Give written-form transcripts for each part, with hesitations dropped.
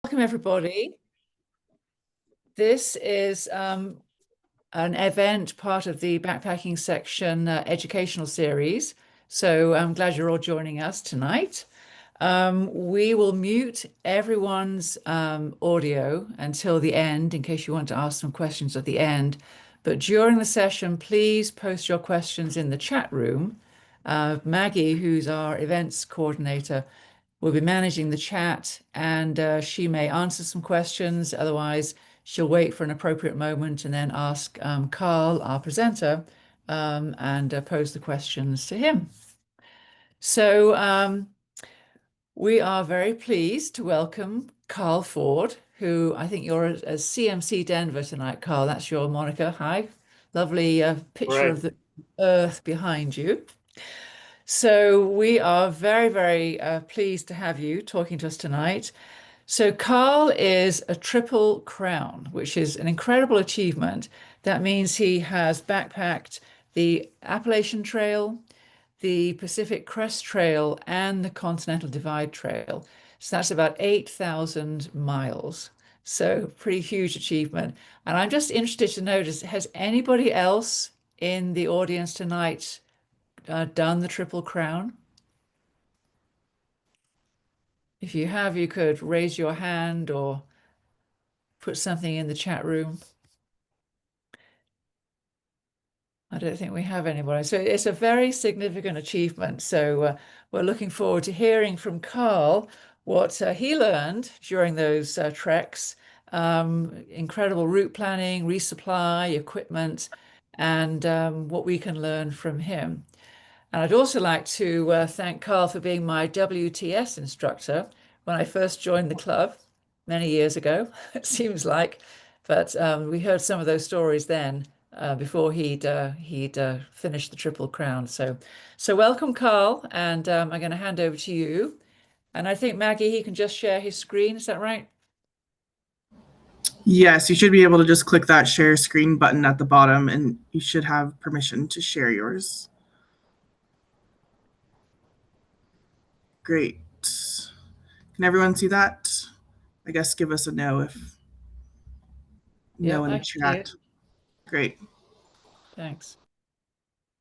Welcome, everybody. This is an event, part of the backpacking section educational series. So I'm glad you're all joining us tonight. We will mute everyone's audio until the end in case you want to ask some questions at the end. But during the session, please post your questions in the chat room. Maggie, who's our events coordinator, will be managing the chat, and she may answer some questions. Otherwise, she'll wait for an appropriate moment and then ask Karl, our presenter, and pose the questions to him. So we are very pleased to welcome Karl Ford, who I think you're at CMC Denver tonight, Karl. That's your moniker. Hi. Lovely picture Right. of the Earth behind you. So we are very, very pleased to have you talking to us tonight. So Karl is a triple crown, which is an incredible achievement. That means he has backpacked the Appalachian Trail, the Pacific Crest Trail, and the Continental Divide Trail. So that's about 8,000 miles. So pretty huge achievement. And I'm just interested to know, has anybody else in the audience tonight done the Triple Crown? If you have, you could raise your hand or put something in the chat room. I don't think we have anybody. So it's a very significant achievement. So we're looking forward to hearing from Karl what he learned during those treks. Incredible route planning, resupply, equipment, and what we can learn from him. And I'd also like to thank Karl for being my WTS instructor when I first joined the club many years ago, it seems like. But we heard some of those stories then before he'd finished the Triple Crown. So welcome, Karl, and I'm going to hand over to you. And I think Maggie, he can just share his screen. Is that right? Yes, you should be able to just click that share screen button at the bottom and you should have permission to share yours. Great. Can everyone see that? I guess give us a no if no in the chat. Great. Thanks.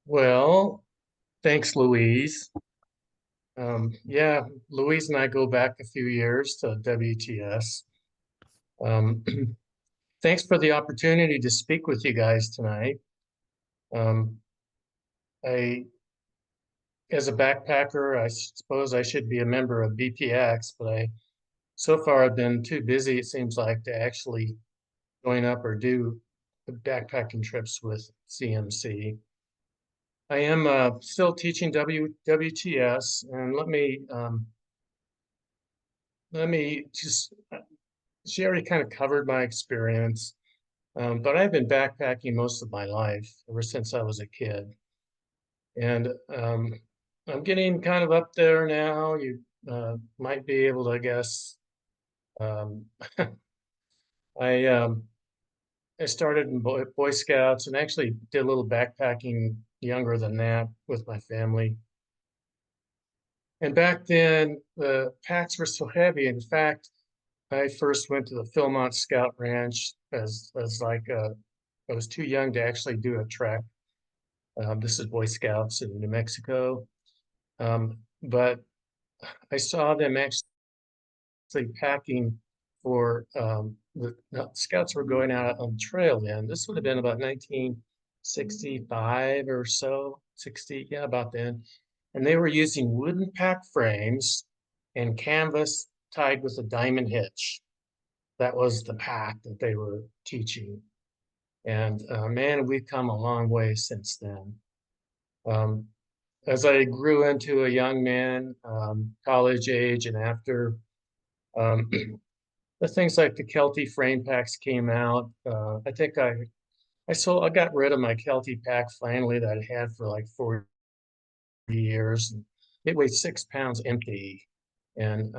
Well, thanks, Louise. Yeah, Louise and I go back a few years to WTS. Thanks for the opportunity to speak with you guys tonight. As a backpacker, I suppose I should be a member of BPX, but so far I've been too busy, it seems like, to actually join up or do backpacking trips with CMC. I am still teaching WTS, and let me just, she already kind of covered my experience, but I've been backpacking most of my life, ever since I was a kid. And I'm getting kind of up there now. You might be able to guess. Um, I I started in Boy Scouts and actually did a little backpacking younger than that with my family. And back then, the packs were so heavy. In fact, I first went to the Philmont Scout Ranch as like I was too young to actually do a trek. This is Boy Scouts in New Mexico, but I saw them actually packing for the Scouts were going out on trail then. This would have been about 1965 or so, 60, yeah, about then. And they were using wooden pack frames and canvas tied with a diamond hitch. That was the pack that they were teaching. And man, we've come a long way since then. Um, as I grew into a young man, college age and after, um, the things like the Kelty frame packs came out. I think I got rid of my Kelty pack finally that I had for like 40 years. It weighed 6 pounds empty. And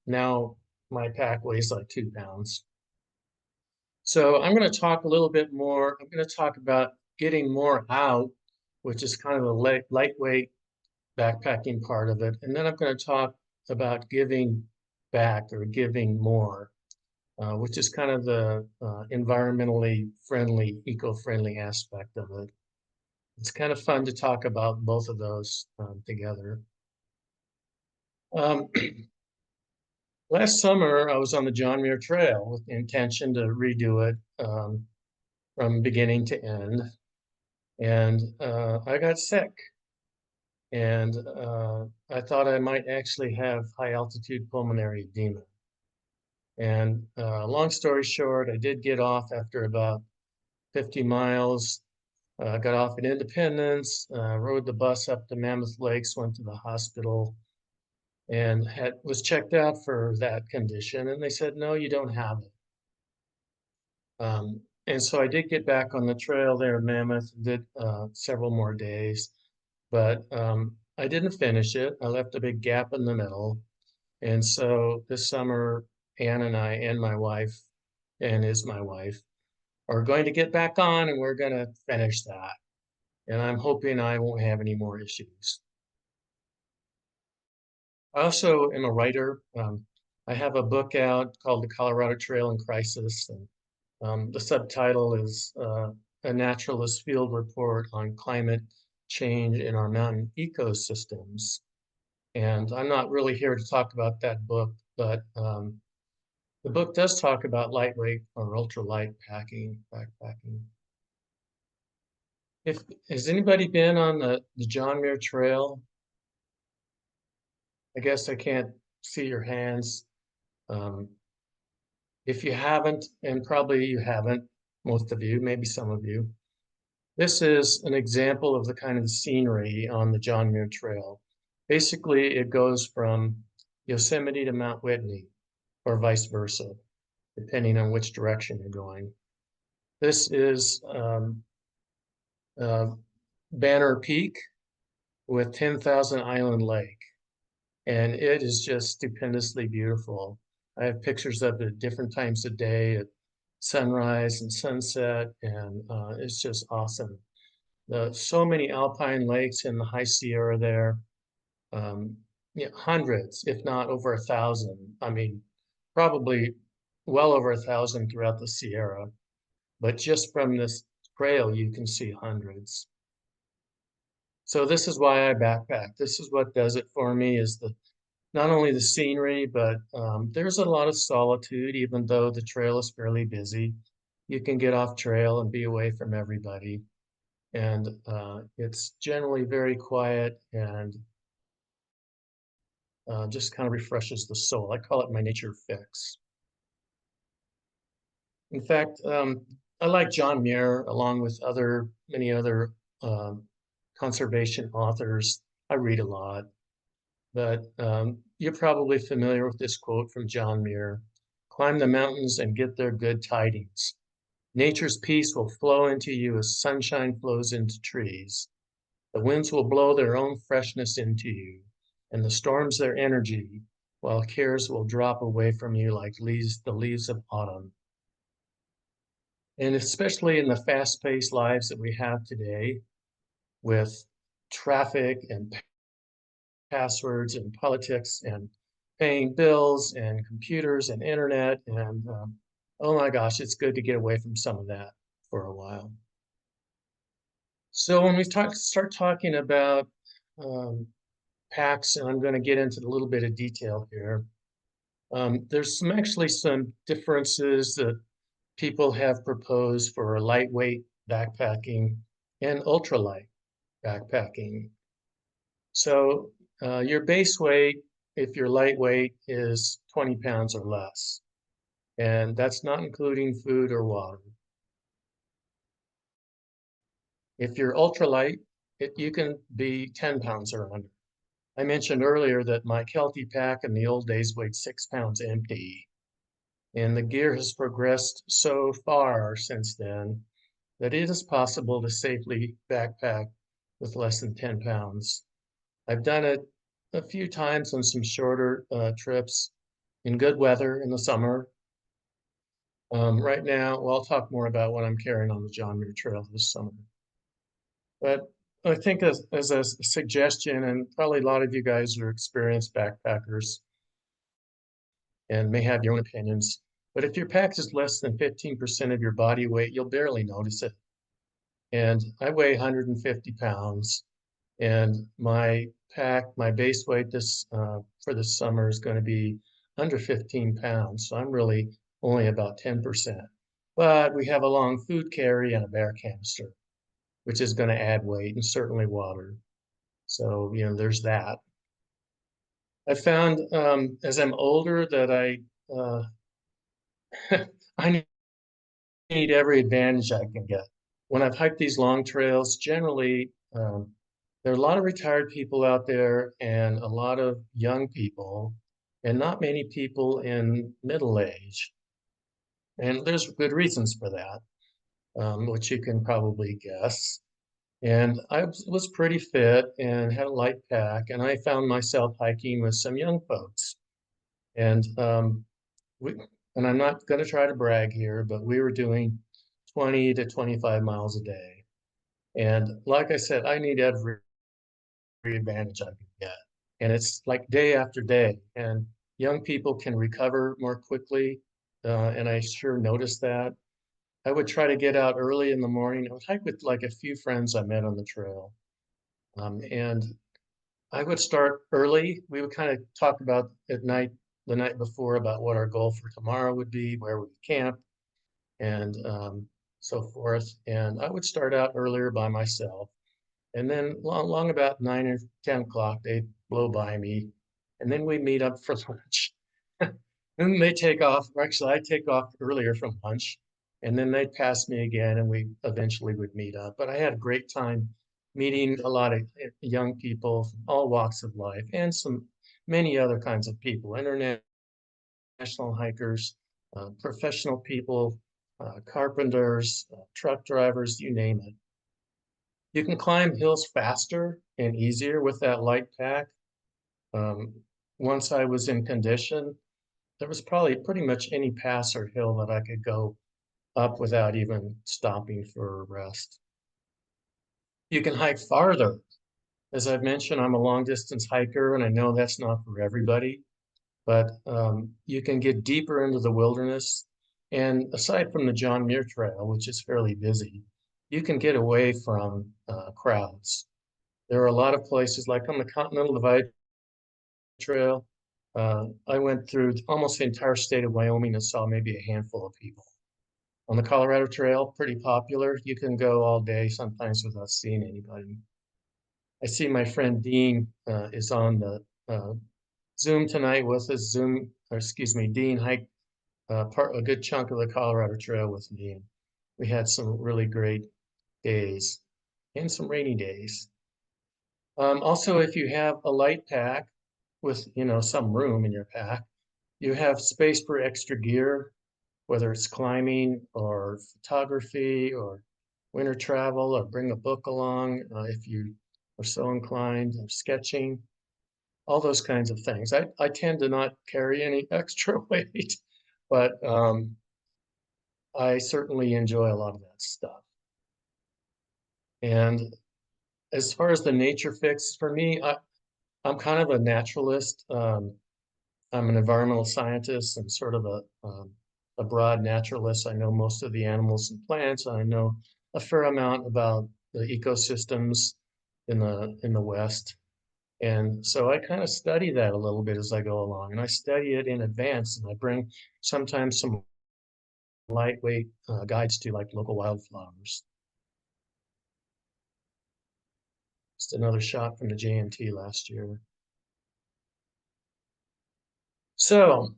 now my pack weighs like 2 pounds. So I'm going to talk a little bit more. I'm going to talk about getting more out, which is kind of the lightweight backpacking part of it. And then I'm going to talk about giving back or giving more, which is kind of the environmentally friendly, eco-friendly aspect of it. It's kind of fun to talk about both of those together. Last summer, I was on the John Muir Trail with the intention to redo it from beginning to end. And I got sick. And I thought I might actually have high altitude pulmonary edema. And long story short, I did get off after about 50 miles, got off at Independence, rode the bus up to Mammoth Lakes, went to the hospital, and was checked out for that condition. And they said, no, you don't have it. And so I did get back on the trail there at Mammoth, did several more days, but I didn't finish it. I left a big gap in the middle. And so this summer, Ann and I and my wife, Ann is my wife, are going to get back on and we're going to finish that. And I'm hoping I won't have any more issues. I also am a writer. I have a book out called The Colorado Trail in Crisis. And the subtitle is A Naturalist Field Report on Climate Change in Our Mountain Ecosystems. And I'm not really here to talk about that book, but the book does talk about lightweight or ultralight backpacking. Has anybody been on the John Muir Trail? I guess I can't see your hands. If you haven't, and probably you haven't, most of you, maybe some of you, this is an example of the kind of scenery on the John Muir Trail. Basically, it goes from Yosemite to Mount Whitney, or vice versa, depending on which direction you're going. This is Banner Peak with 10,000 Island Lake, and it is just stupendously beautiful. I have pictures of it at different times of day, at sunrise and sunset, and it's just awesome. So many alpine lakes in the High Sierra there, hundreds, if not over 1,000. I mean, probably well over 1,000 throughout the Sierra, but just from this trail, you can see hundreds. So this is why I backpack. This is what does it for me, is not only the scenery, but there's a lot of solitude, even though the trail is fairly busy. You can get off trail and be away from everybody. And it's generally very quiet and just kind of refreshes the soul. I call it my nature fix. In fact, I like John Muir, along with many other conservation authors. I read a lot, but you're probably familiar with this quote from John Muir: "Climb the mountains and get their good tidings. Nature's peace will flow into you as sunshine flows into trees. The winds will blow their own freshness into you, and the storms their energy, while cares will drop away from you like the leaves of autumn." And especially in the fast-paced lives that we have today, with traffic and passwords and politics and paying bills and computers and internet, and oh my gosh, it's good to get away from some of that for a while. So when we start talking about packs, and I'm going to get into a little bit of detail here, there's actually some differences that people have proposed for lightweight backpacking and ultralight backpacking. So your base weight, if you're lightweight, is 20 pounds or less. And that's not including food or water. If you're ultralight, you can be 10 pounds or under. I mentioned earlier that my Kelty pack in the old days weighed 6 pounds empty. And the gear has progressed so far since then that it is possible to safely backpack with less than 10 pounds. I've done it a few times on some shorter trips in good weather in the summer. Right now, well, I'll talk more about what I'm carrying on the John Muir Trail this summer. But I think as a suggestion, and probably a lot of you guys are experienced backpackers and may have your own opinions, But if your pack is less than 15% of your body weight, you'll barely notice it. And I weigh 150 pounds, and my pack, my base weight for this summer is going to be under 15 pounds. So I'm really only about 10%. But we have a long food carry and a bear canister, which is going to add weight, and certainly water. So, there's that. I found as I'm older that I need every advantage I can get. When I've hiked these long trails, generally, there are a lot of retired people out there and a lot of young people, and not many people in middle age. And there's good reasons for that, which you can probably guess. And I was pretty fit and had a light pack, and I found myself hiking with some young folks. And and I'm not going to try to brag here, but we were doing 20 to 25 miles a day. And like I said, I need every advantage I can get. And it's like day after day. And young people can recover more quickly. And I sure noticed that. I would try to get out early in the morning. I would hike with like a few friends I met on the trail. And I would start early. We would kind of talk about the night before, about what our goal for tomorrow would be, where we would camp, and so forth. And I would start out earlier by myself. And then long about 9 or 10 o'clock, they'd blow by me. And then we meet up for lunch. Then they take off. Actually, I take off earlier from lunch. And then they'd pass me again, and we eventually would meet up. But I had a great time meeting a lot of young people from all walks of life, and many other kinds of people, international hikers, professional people, carpenters, truck drivers, you name it. You can climb hills faster and easier with that light pack. Once I was in condition, there was probably pretty much any pass or hill that I could go up without even stopping for rest. You can hike farther. As I've mentioned, I'm a long distance hiker, and I know that's not for everybody, but you can get deeper into the wilderness. And aside from the John Muir Trail, which is fairly busy, you can get away from crowds. There are a lot of places, like on the Continental Divide Trail. I went through almost the entire state of Wyoming and saw maybe a handful of people. On the Colorado Trail, pretty popular. You can go all day, sometimes without seeing anybody. I see my friend Dean is on the Zoom tonight with us. Dean hiked a good chunk of the Colorado Trail with me. And we had some really great days and some rainy days. Also, if you have a light pack with, some room in your pack, you have space for extra gear, whether it's climbing or photography or winter travel, or bring a book along if you are so inclined, or sketching, all those kinds of things. I tend to not carry any extra weight, but I certainly enjoy a lot of that stuff. And as far as the nature fix, for me, I'm kind of a naturalist. I'm an environmental scientist and sort of a broad naturalist. I know most of the animals and plants. I know a fair amount about the ecosystems in the West. And so I kind of study that a little bit as I go along, and I study it in advance, and I bring sometimes some lightweight guides to, like, local wildflowers. Just another shot from the JMT last year. So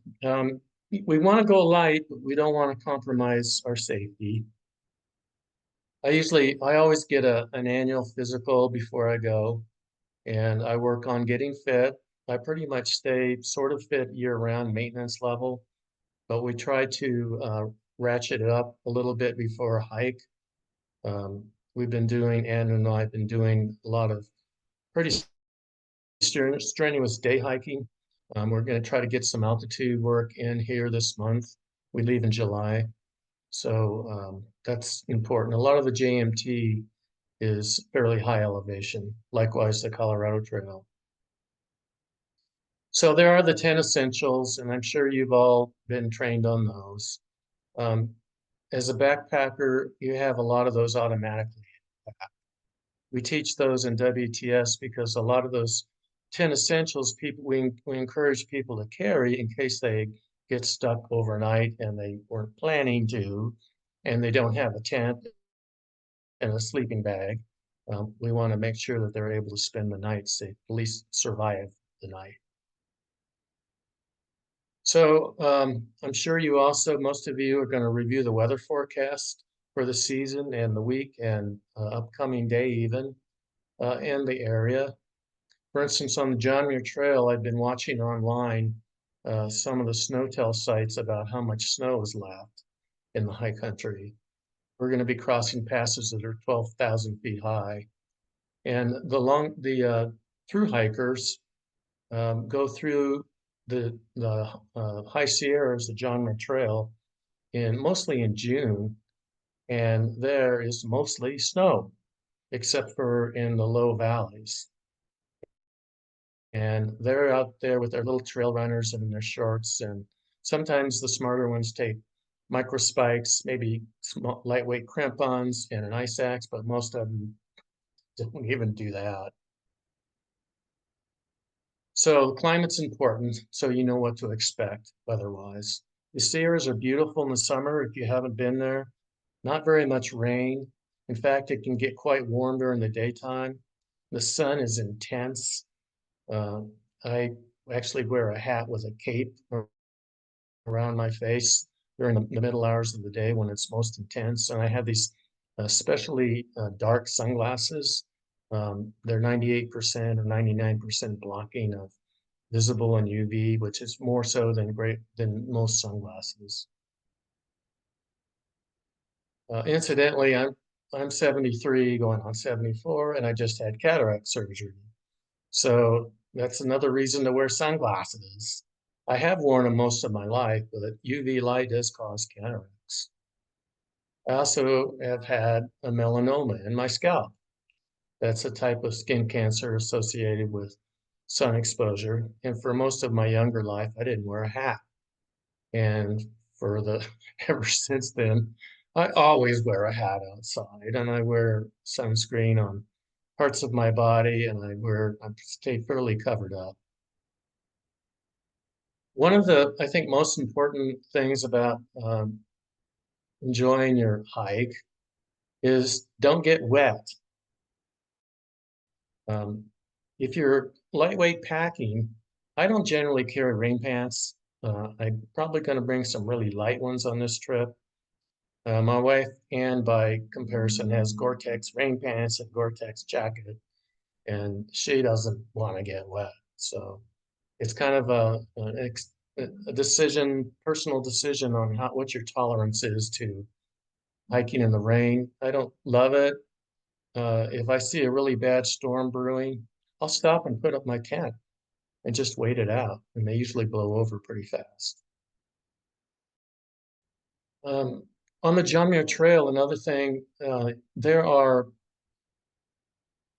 we want to go light, but we don't want to compromise our safety. I always get an annual physical before I go, and I work on getting fit. I pretty much stay sort of fit year-round, maintenance level, but we try to ratchet it up a little bit before a hike. Ann and I have been doing a lot of pretty strenuous day hiking. We're going to try to get some altitude work in here this month. We leave in July. So that's important. A lot of the JMT is fairly high elevation, likewise the Colorado Trail. So there are the 10 essentials, and I'm sure you've all been trained on those. As a backpacker, you have a lot of those automatically. We teach those in WTS because a lot of those 10 essentials we encourage people to carry in case they get stuck overnight and they weren't planning to, and they don't have a tent and a sleeping bag. We want to make sure that they're able to spend the night safe, at least survive the night. So I'm sure most of you are going to review the weather forecast for the season and the week and upcoming day even, and the area. For instance, on the John Muir Trail, I've been watching online some of the snow-tell sites about how much snow is left in the high country. We're going to be crossing passes that are 12,000 feet high. And the through hikers go through the High Sierras, the John Muir Trail, mostly in June, and there is mostly snow, except for in the low valleys. And they're out there with their little trail runners and their shorts, and sometimes the smarter ones take micro spikes, maybe small, lightweight crampons and an ice axe, but most of them don't even do that. So climate's important, so you know what to expect weather-wise. The Sierras are beautiful in the summer if you haven't been there. Not very much rain. In fact, it can get quite warm during the daytime. The sun is intense. I actually wear a hat with a cape around my face during the middle hours of the day when it's most intense. And I have these especially dark sunglasses. They're 98% or 99% blocking of visible and UV, which is more so than most sunglasses. Incidentally, I'm 73 going on 74, and I just had cataract surgery. So that's another reason to wear sunglasses. I have worn them most of my life, but UV light does cause cataracts. I also have had a melanoma in my scalp. That's a type of skin cancer associated with sun exposure. And for most of my younger life, I didn't wear a hat. And ever since then, I always wear a hat outside, and I wear sunscreen on parts of my body, and I stay fairly covered up. One of the, I think, most important things about enjoying your hike is don't get wet. If you're lightweight packing, I don't generally carry rain pants. I'm probably going to bring some really light ones on this trip. My wife, Ann, by comparison, has Gore-Tex rain pants and Gore-Tex jacket, and she doesn't want to get wet. So it's kind of a decision, personal decision on what your tolerance is to hiking in the rain. I don't love it. If I see a really bad storm brewing, I'll stop and put up my tent and just wait it out. And they usually blow over pretty fast. On the John Muir Trail, another thing, there are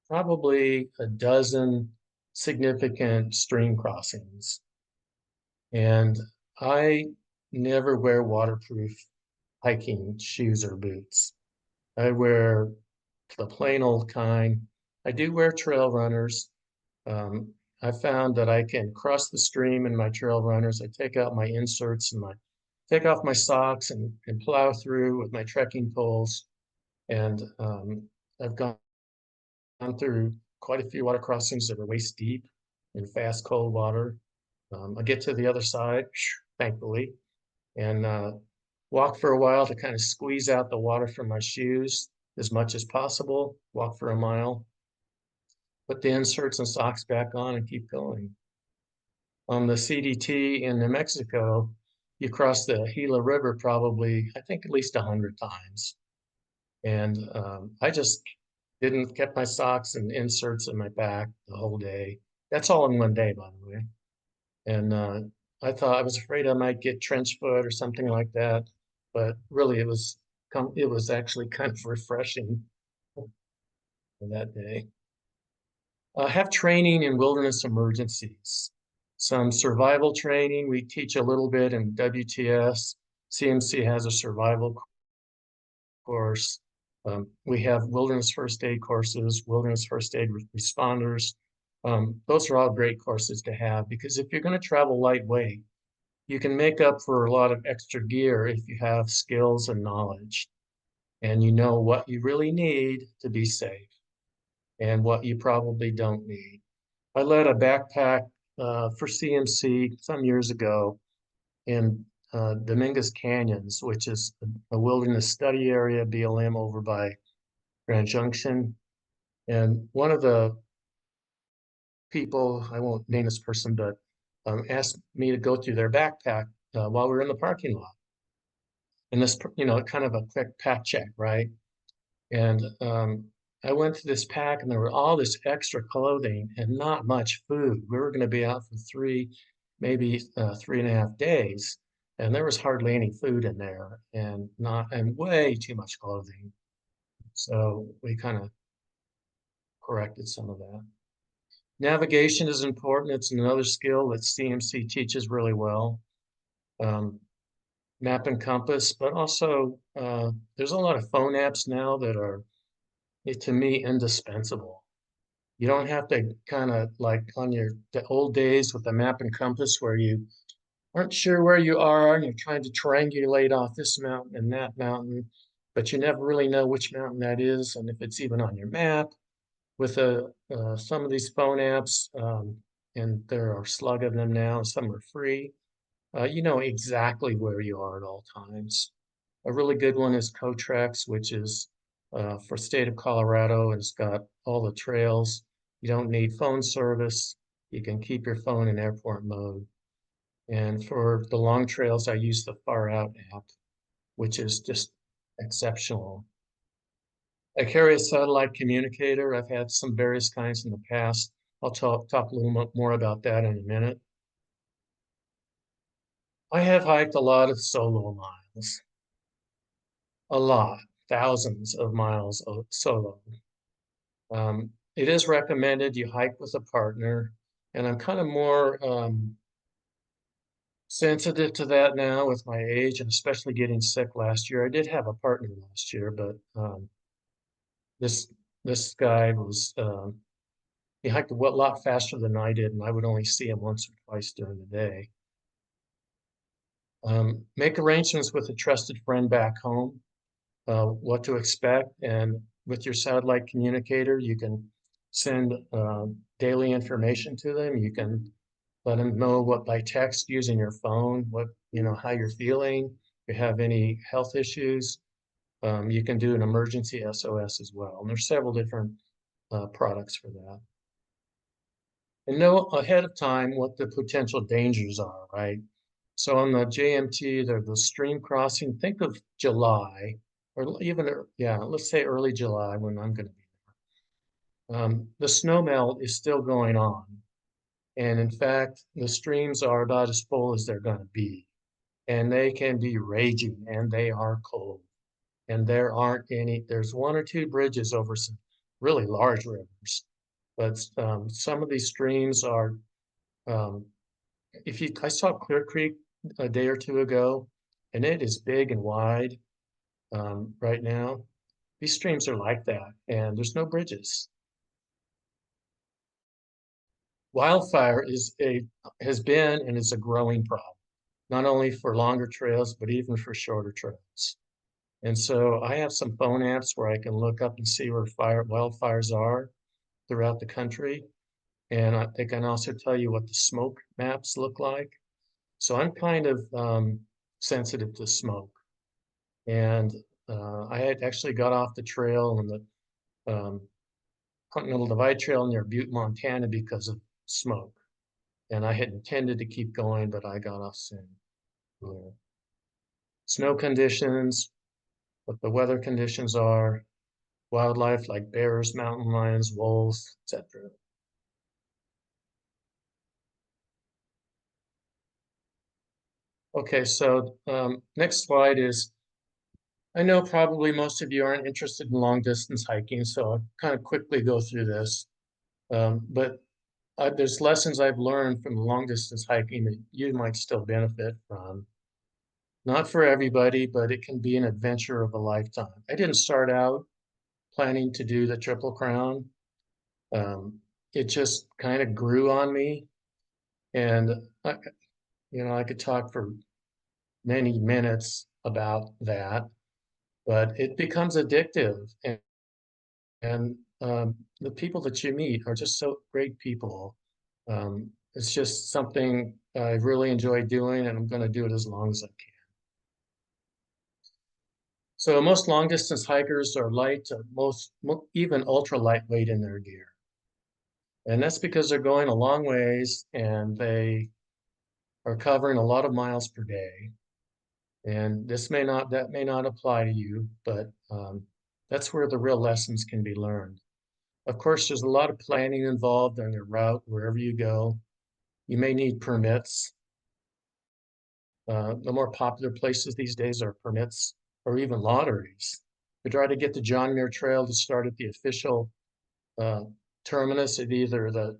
probably a dozen significant stream crossings. And I never wear waterproof hiking shoes or boots. I wear the plain old kind. I do wear trail runners. I found that I can cross the stream in my trail runners. I take out my inserts and take off my socks and plow through with my trekking poles. And I've gone through quite a few water crossings that are waist deep in fast, cold water. I get to the other side, thankfully, and walk for a while to kind of squeeze out the water from my shoes as much as possible, walk for a mile, put the inserts and socks back on and keep going. On the CDT in New Mexico, you cross the Gila River probably, I think, at least 100 times. And I just didn't kept my socks and inserts in my back the whole day. That's all in one day, by the way. And I was afraid I might get trench foot or something like that, but really it was actually kind of refreshing for that day. Have training in wilderness emergencies. some survival training. We teach a little bit in WTS. CMC has a survival course. We have wilderness first aid courses, wilderness first aid responders. Those are all great courses to have, because if you're going to travel lightweight, you can make up for a lot of extra gear if you have skills and knowledge, and you know what you really need to be safe and what you probably don't need. I led a backpack for CMC some years ago in Dominguez Canyons, which is a wilderness study area, BLM, over by Grand Junction. And one of the people, I won't name this person, but asked me to go through their backpack while we were in the parking lot. And this, kind of a quick pack check, right? And I went to this pack, and there were all this extra clothing and not much food. We were going to be out for maybe 3.5 days, and there was hardly any food in there, and way too much clothing. So we kind of corrected some of that. Navigation is important. It's another skill that CMC teaches really well. Map and compass, but also there's a lot of phone apps now that are, to me, indispensable. You don't have to kind of like on the old days with the map and compass where you aren't sure where you are and you're trying to triangulate off this mountain and that mountain, but you never really know which mountain that is and if it's even on your map. With some of these phone apps, and there are a slug of them now, some are free, you know exactly where you are at all times. A really good one is Cotrex, which is for state of Colorado, and it's got all the trails. You don't need phone service. You can keep your phone in airport mode. And for the long trails, I use the Far Out app, which is just exceptional. I carry a satellite communicator. I've had some various kinds in the past. I'll talk a little more about that in a minute. I have hiked a lot of solo miles. A lot, thousands of miles of solo. It is recommended you hike with a partner, and I'm kind of more sensitive to that now with my age, and especially getting sick last year. I did have a partner last year, but this guy was he hiked a lot faster than I did, and I would only see him once or twice during the day. Make arrangements with a trusted friend back home, what to expect, and with your satellite communicator, you can send daily information to them. You can let them know what by text using your phone, how you're feeling. If you have any health issues, you can do an emergency SOS as well. And there's several different products for that. And know ahead of time what the potential dangers are, right? So on the JMT, there's the stream crossing. Think of July, or even, let's say early July when I'm going to be there. The snow melt is still going on. And in fact, the streams are about as full as they're going to be. And they can be raging, and they are cold. And there's one or two bridges over some really large rivers. But some of these streams are, I saw Clear Creek a day or two ago, and it is big and wide right now. These streams are like that, and there's no bridges. Wildfire has been and is a growing problem, not only for longer trails, but even for shorter trails. And so I have some phone apps where I can look up and see where wildfires are throughout the country. And they can also tell you what the smoke maps look like. So I'm kind of sensitive to smoke. And I had actually got off the trail on the Continental Divide Trail near Butte, Montana because of smoke. And I had intended to keep going, but I got off soon. Yeah. Snow conditions, what the weather conditions are, wildlife like bears, mountain lions, wolves, etc. Okay, so next slide is, I know probably most of you aren't interested in long distance hiking, so I'll kind of quickly go through this. But there's lessons I've learned from long distance hiking that you might still benefit from. Not for everybody, but it can be an adventure of a lifetime. I didn't start out planning to do the Triple Crown. It just kind of grew on me, and I could talk for many minutes about that, but it becomes addictive, and the people that you meet are just so great people. It's just something I really enjoy doing, and I'm going to do it as long as I can. So most long distance hikers are light, even ultra lightweight in their gear. And that's because they're going a long ways and they are covering a lot of miles per day. And that may not apply to you, but that's where the real lessons can be learned. Of course, there's a lot of planning involved on your route, wherever you go. You may need permits. The more popular places these days are permits or even lotteries. We try to get the John Muir Trail to start at the official terminus at either the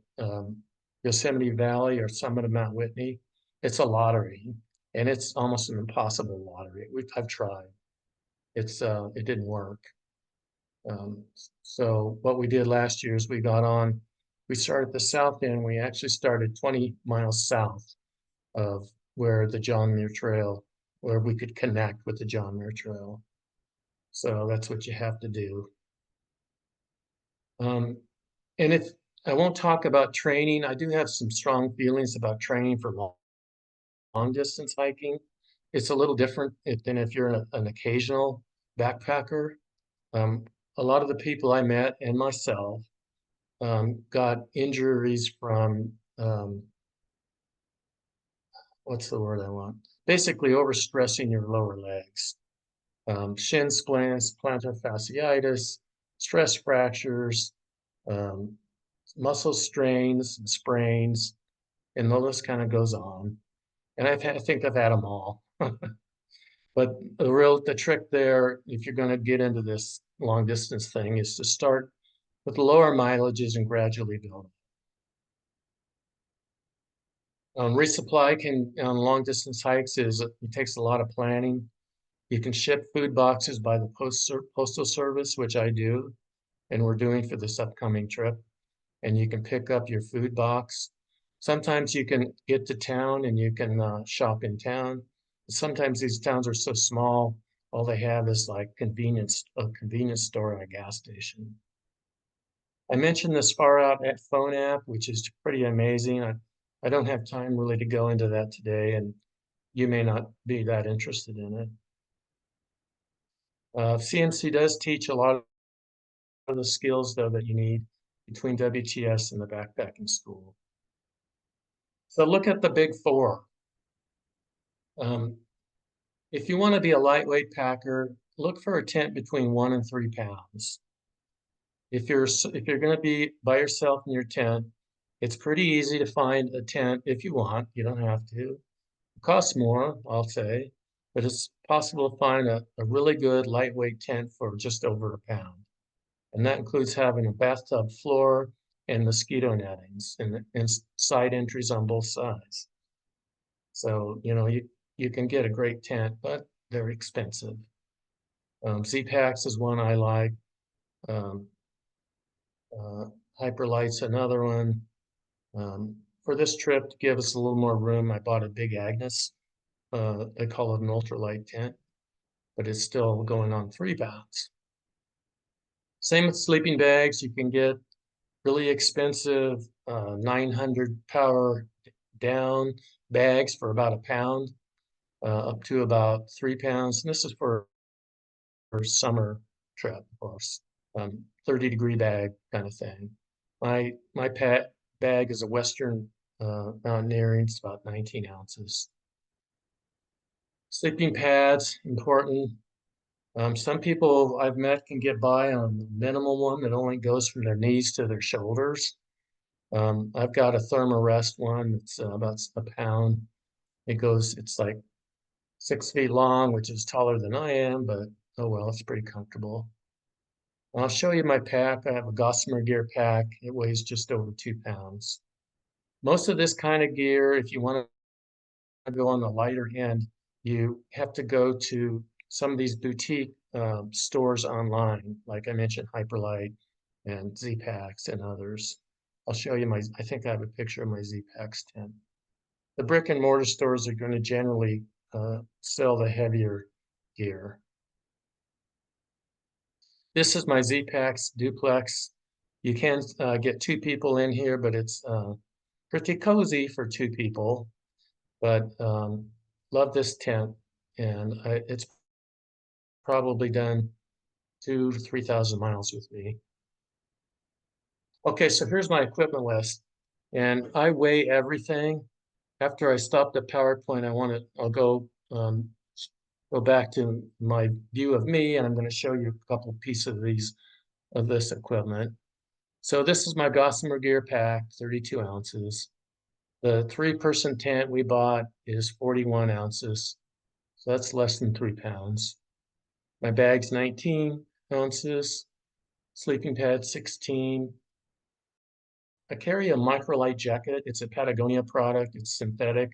Yosemite Valley or summit of Mount Whitney. It's a lottery, and it's almost an impossible lottery. I've tried. It didn't work. So what we did last year is we started at the south end. We actually started 20 miles south of where we could connect with the John Muir Trail. So that's what you have to do. And if I won't talk about training, I do have some strong feelings about training for long distance hiking. It's a little different than if you're an occasional backpacker. A lot of the people I met and myself got injuries from what's the word I want? Basically overstressing your lower legs. Shin splints, plantar fasciitis, stress fractures, muscle strains and sprains, and the list kind of goes on. And I think I've had them all. But the trick there, if you're going to get into this long distance thing, is to start with lower mileages and gradually build. Resupply on long distance hikes it takes a lot of planning. You can ship food boxes by the postal service, which I do, and we're doing for this upcoming trip. And you can pick up your food box. Sometimes you can get to town and you can shop in town. Sometimes these towns are so small, all they have is like a convenience store and a gas station. I mentioned this Far Out phone app, which is pretty amazing. I don't have time really to go into that today, and you may not be that interested in it. CMC does teach a lot of the skills, though, that you need between WTS and the backpacking school. So look at the big four. If you want to be a lightweight packer, look for a tent between 1 and 3 pounds. If you're going to be by yourself in your tent, it's pretty easy to find a tent if you want. You don't have to. It costs more, I'll say, but it's possible to find a really good lightweight tent for just over a pound. And that includes having a bathtub floor and mosquito nettings and side entries on both sides. So, you can get a great tent, but they're expensive. Z-Packs is one I like. Hyperlight's another one. For this trip, to give us a little more room, I bought a big Agnes. They call it an ultralight tent, but it's still going on 3 pounds. Same with sleeping bags. You can get really expensive 900 power down bags for about a pound, up to about 3 pounds. And this is for summer trip, of course, 30-degree bag kind of thing. My bag is a Western mountaineering. It's about 19 ounces. Sleeping pads, important. Some people I've met can get by on the minimal one that only goes from their knees to their shoulders. I've got a Thermarest one that's about a pound. It's like 6 feet long, which is taller than I am, but oh well, it's pretty comfortable. I'll show you my pack. I have a Gossamer Gear pack. It weighs just over 2 pounds. Most of this kind of gear, if you want to go on the lighter end, you have to go to some of these boutique stores online, like I mentioned, Hyperlight and Z-Packs and others. I'll show you I think I have a picture of my Z-Packs tent. The brick and mortar stores are going to generally sell the heavier gear. This is my Z-Packs duplex. You can get 2 people in here, but it's pretty cozy for 2 people. But love this tent, and it's probably done 2,000 to 3,000 miles with me. Okay, so here's my equipment list, and I weigh everything. After I stop the PowerPoint, I'll go back to my view of me, and I'm going to show you a couple pieces of this equipment. So this is my Gossamer Gear pack, 32 ounces. The 3-person tent we bought is 41 ounces, so that's less than 3 pounds. My bag's 19 ounces, sleeping pad 16. I carry a microlight jacket. It's a Patagonia product. It's synthetic.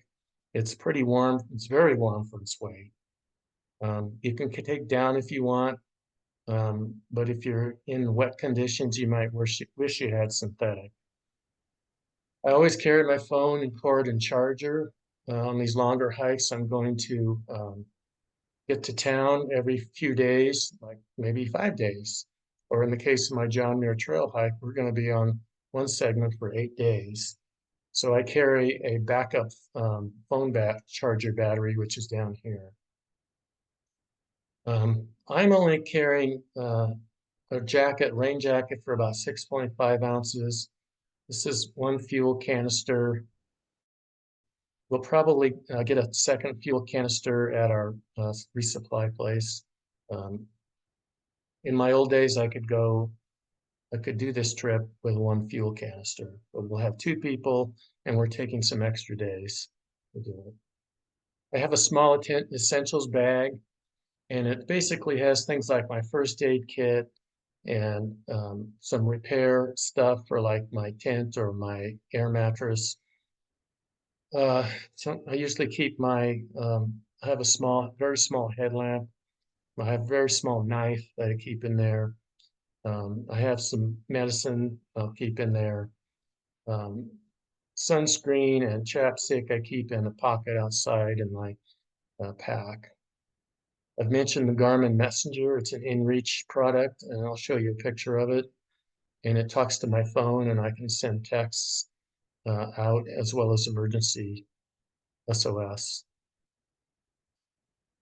It's pretty warm. It's very warm for its weight. You can take down if you want, but if you're in wet conditions, you might wish you had synthetic. I always carry my phone and cord and charger. On these longer hikes, I'm going to get to town every few days, like maybe 5 days. Or in the case of my John Muir Trail hike, we're going to be on one segment for 8 days. So I carry a backup phone charger battery, which is down here. I'm only carrying a rain jacket for about 6.5 ounces. This is 1 fuel canister. We'll probably get a second fuel canister at our resupply place. In my old days, I could do this trip with 1 fuel canister, but we'll have 2 people and we're taking some extra days to do it. I have a small essentials bag, and it basically has things like my first aid kit and some repair stuff for like my tent or my air mattress. So I usually keep I have a very small headlamp. I have a very small knife that I keep in there. I have some medicine I'll keep in there. Sunscreen and chapstick I keep in a pocket outside in my pack. I've mentioned the Garmin Messenger. It's an inReach product, and I'll show you a picture of it. And it talks to my phone, and I can send texts out as well as emergency SOS.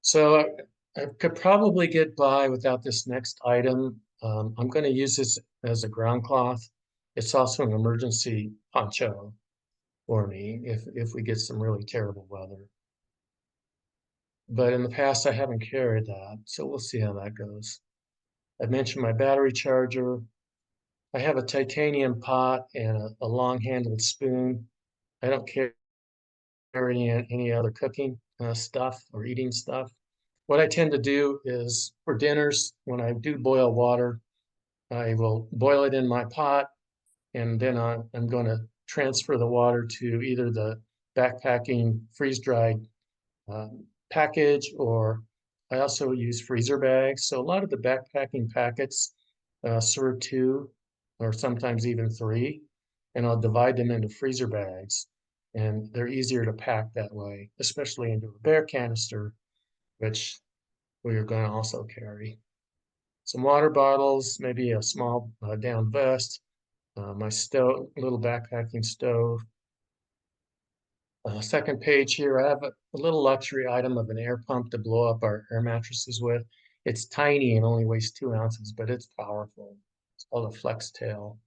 So I could probably get by without this next item. I'm going to use this as a ground cloth. It's also an emergency poncho for me if we get some really terrible weather. But in the past, I haven't carried that, so we'll see how that goes. I mentioned my battery charger. I have a titanium pot and a long-handled spoon. I don't carry any other cooking stuff or eating stuff. What I tend to do is for dinners, when I do boil water, I will boil it in my pot, and then I'm going to transfer the water to either the backpacking freeze-dried package, or I also use freezer bags. So a lot of the backpacking packets serve 2 or sometimes even 3, and I'll divide them into freezer bags, and they're easier to pack that way, especially into a bear canister, which we are going to also carry. Some water bottles, maybe a small down vest, my little backpacking stove. Second page here, I have a little luxury item of an air pump to blow up our air mattresses with. It's tiny and only weighs 2 ounces, but it's powerful. It's called a Flex Tail.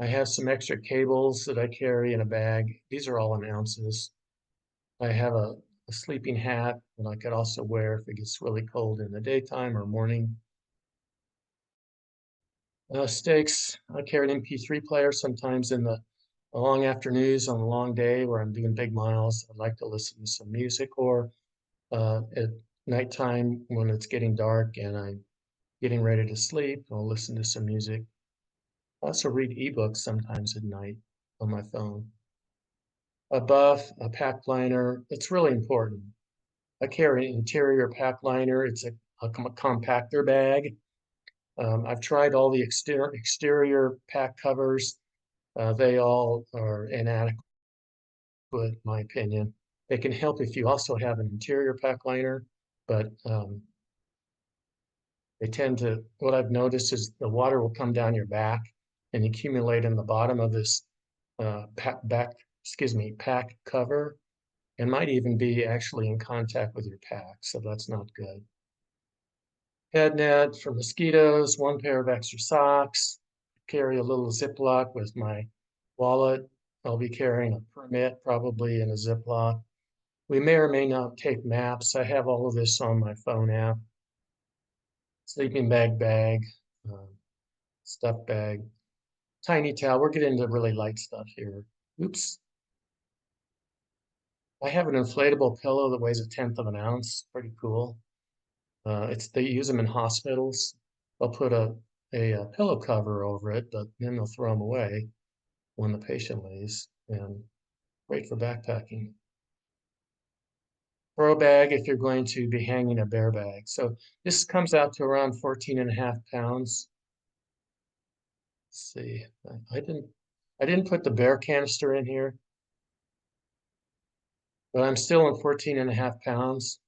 I have some extra cables that I carry in a bag. These are all in ounces. I have a sleeping hat that I could also wear if it gets really cold in the daytime or morning. Stakes, I carry an MP3 player sometimes in the long afternoons on a long day where I'm doing big miles. I'd like to listen to some music, or at nighttime when it's getting dark and I'm getting ready to sleep, I'll listen to some music. I also read ebooks sometimes at night on my phone. a buff, a pack liner. It's really important. I carry an interior pack liner. It's a compactor bag. I've tried all the exterior pack covers. They all are inadequate, in my opinion. They can help if you also have an interior pack liner, but they tend to, what I've noticed is the water will come down your back and accumulate in the bottom of this pack cover, and might even be actually in contact with your pack, so that's not good. Head net for mosquitoes, 1 pair of extra socks, carry a little Ziploc with my wallet. I'll be carrying a permit probably in a Ziploc. We may or may not take maps. I have all of this on my phone app. Sleeping bag, stuff bag, tiny towel. We're getting into really light stuff here. Oops. I have an inflatable pillow that weighs 1/10 of an ounce. Pretty cool. They use them in hospitals. They'll put a pillow cover over it, but then they'll throw them away when the patient leaves. And great for backpacking. Throw bag if you're going to be hanging a bear bag. So this comes out to around 14.5 pounds. Let's see, I didn't put the bear canister in here, but I'm still in 14.5 pounds.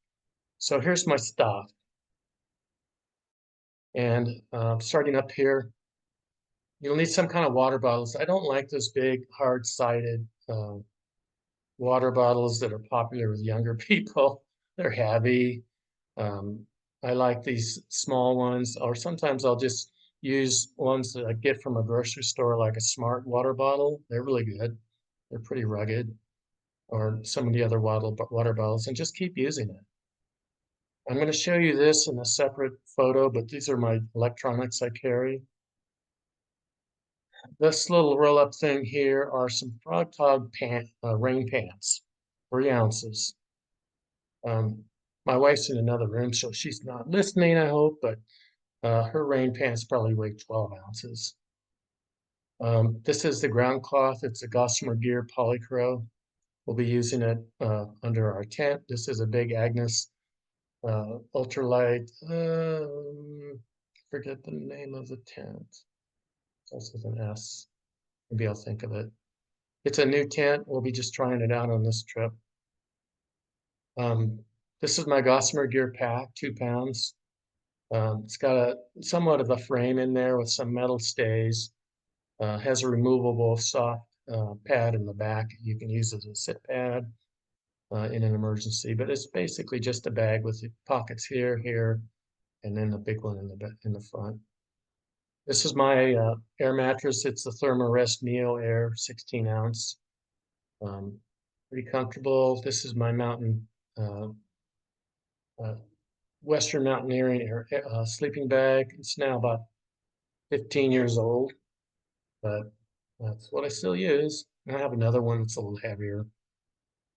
So here's my stuff. And starting up here, you'll need some kind of water bottles. I don't like those big, hard-sided water bottles that are popular with younger people. They're heavy. I like these small ones, or sometimes I'll just use ones that I get from a grocery store, like a Smart water bottle. They're really good. They're pretty rugged, or some of the other water bottles, and just keep using it. I'm going to show you this in a separate photo, but these are my electronics I carry. This little roll-up thing here are some Frog Tog rain pants, 3 ounces. My wife's in another room, so she's not listening, I hope, but her rain pants probably weigh 12 ounces. This is the ground cloth. It's a Gossamer Gear Polycro. We'll be using it under our tent. This is a Big Agnes ultralight. Forget the name of the tent. It's also with an S. Maybe I'll think of it. It's a new tent. We'll be just trying it out on this trip. This is my Gossamer Gear pack, 2 pounds. It's got a somewhat of a frame in there with some metal stays. Has a removable soft pad in the back. You can use it as a sit pad in an emergency, but it's basically just a bag with pockets here, here, and then a big one in the front. This is my air mattress. It's the Thermarest Neo Air 16 ounce. Pretty comfortable. This is my mountain Western Mountaineering sleeping bag. It's now about 15 years old, but that's what I still use. I have another one that's a little heavier.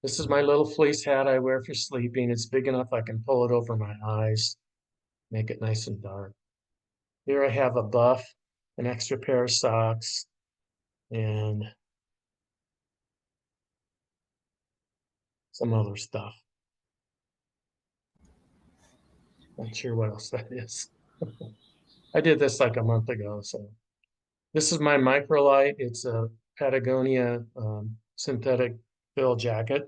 This is my little fleece hat I wear for sleeping. It's big enough I can pull it over my eyes, make it nice and dark. Here I have a buff, an extra pair of socks, and some other stuff. Not sure what else that is. I did this like a month ago. So this is my microlight. It's a Patagonia synthetic fill jacket,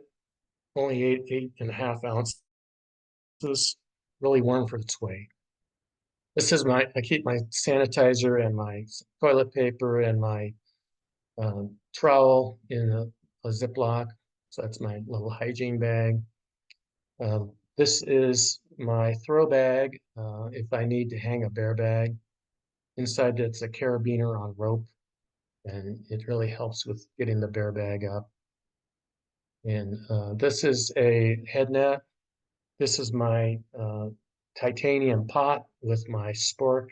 only 8.5 ounces, really warm for its weight. This is I keep my sanitizer and my toilet paper and my trowel in a Ziploc. So that's my little hygiene bag. This is my throw bag if I need to hang a bear bag. Inside that's a carabiner on rope, and it really helps with getting the bear bag up. And this is a head net. This is my titanium pot with my spork.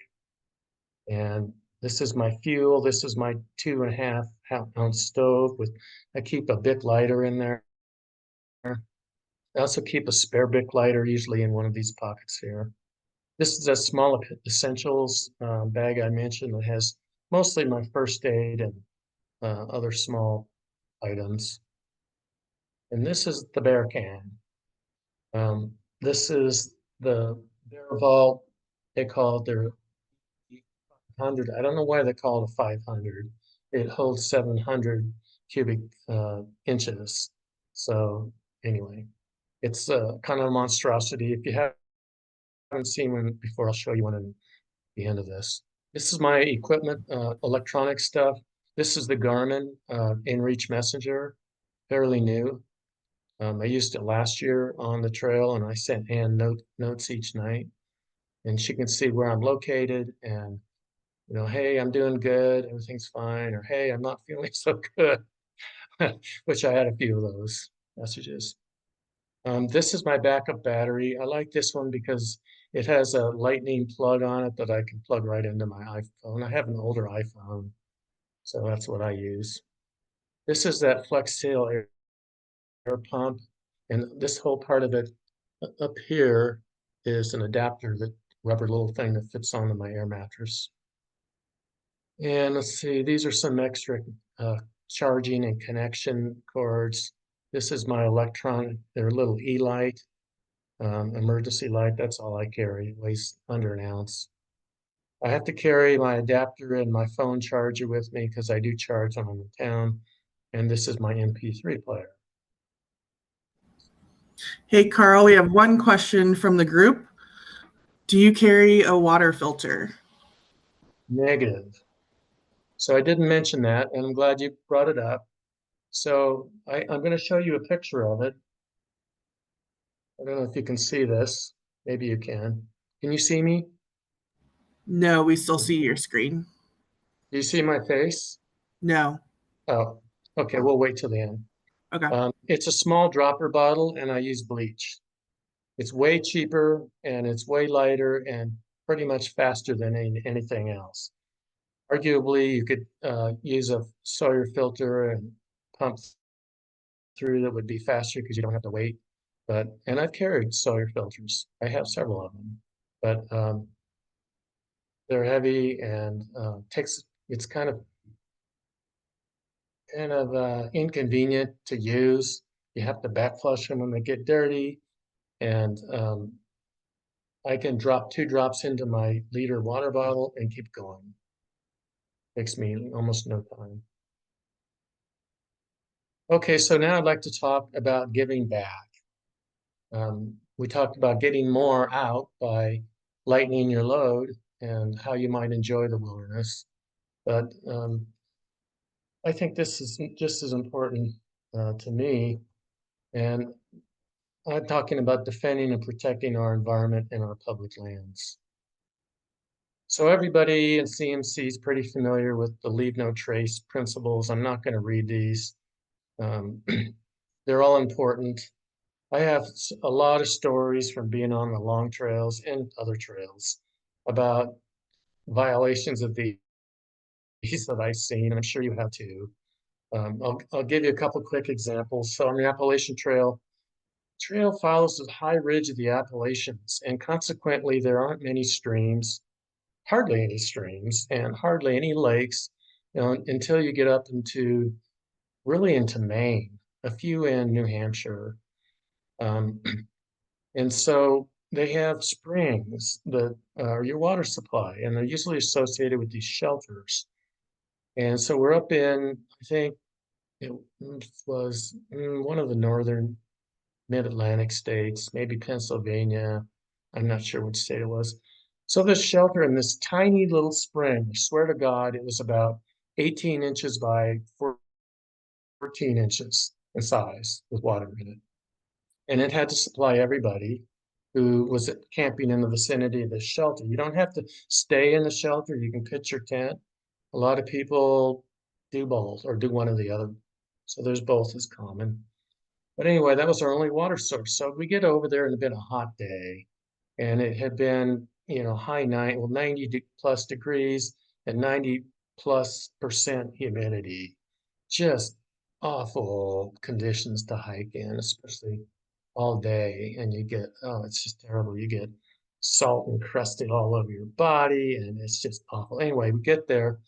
And this is my fuel. This is my 2.5 ounce stove I keep a Bic lighter in there. I also keep a spare Bic lighter, usually in one of these pockets here. This is a small essentials bag I mentioned that has mostly my first aid and other small items. And this is the bear can. This is the bear vault. They call it their 500. I don't know why they call it a 500. It holds 700 cubic inches. So anyway, it's kind of a monstrosity. If you haven't seen one before, I'll show you one at the end of this. This is my equipment, electronic stuff. This is the Garmin InReach Messenger, fairly new. I used it last year on the trail, and I sent Ann notes each night, and she can see where I'm located, and hey, I'm doing good, everything's fine, or hey, I'm not feeling so good, which I had a few of those messages. This is my backup battery. I like this one because it has a lightning plug on it that I can plug right into my iPhone. I have an older iPhone, so that's what I use. This is that Flex Seal air pump, and this whole part of it up here is an adapter, that rubber little thing that fits onto my air mattress. And let's see, these are some extra charging and connection cords. This is my electronic, their little e-light, emergency light. That's all I carry. It weighs under an ounce. I have to carry my adapter and my phone charger with me because I do charge when I'm in town. And this is my MP3 player. Hey, Karl, we have one question from the group. Do you carry a water filter? Negative. So I didn't mention that, and I'm glad you brought it up. So I'm going to show you a picture of it. I don't know if you can see this. Maybe you can. Can you see me? No, we still see your screen. Do you see my face? No. Oh, okay. We'll wait till the end. Okay. It's a small dropper bottle, and I use bleach. It's way cheaper, and it's way lighter, and pretty much faster than anything else. Arguably, you could use a Sawyer filter and pump through that would be faster because you don't have to wait. And I've carried Sawyer filters. I have several of them, but they're heavy and it's kind of inconvenient to use. You have to back flush them when they get dirty, and I can drop 2 drops into my liter water bottle and keep going. Takes me almost no time. Okay, so now I'd like to talk about giving back. We talked about getting more out by lightening your load and how you might enjoy the wilderness. But I think this is just as important to me. And I'm talking about defending and protecting our environment and our public lands. So everybody in CMC is pretty familiar with the leave no trace principles. I'm not going to read these. They're all important. I have a lot of stories from being on the long trails and other trails about violations of these that I've seen. I'm sure you have too. I'll give you a couple quick examples. So on the Appalachian Trail follows the high ridge of the Appalachians, and consequently there aren't many streams, hardly any streams, and hardly any lakes, until you get up into Maine, a few in New Hampshire. And so they have springs that are your water supply, and they're usually associated with these shelters. And so we're up in, I think it was one of the northern mid-Atlantic states, maybe Pennsylvania. I'm not sure which state it was. So this shelter in this tiny little spring, I swear to God, it was about 18 inches by 14 inches in size with water in it. And it had to supply everybody who was camping in the vicinity of the shelter. You don't have to stay in the shelter. You can pitch your tent. A lot of people do both or do one or the other. So there's both is common. But anyway, that was our only water source. So we get over there and it had been a hot day, and it had been, high 90 plus degrees and 90+% humidity. Just awful conditions to hike in, especially all day. And it's just terrible. You get salt encrusted all over your body, and it's just awful. Anyway, we get there,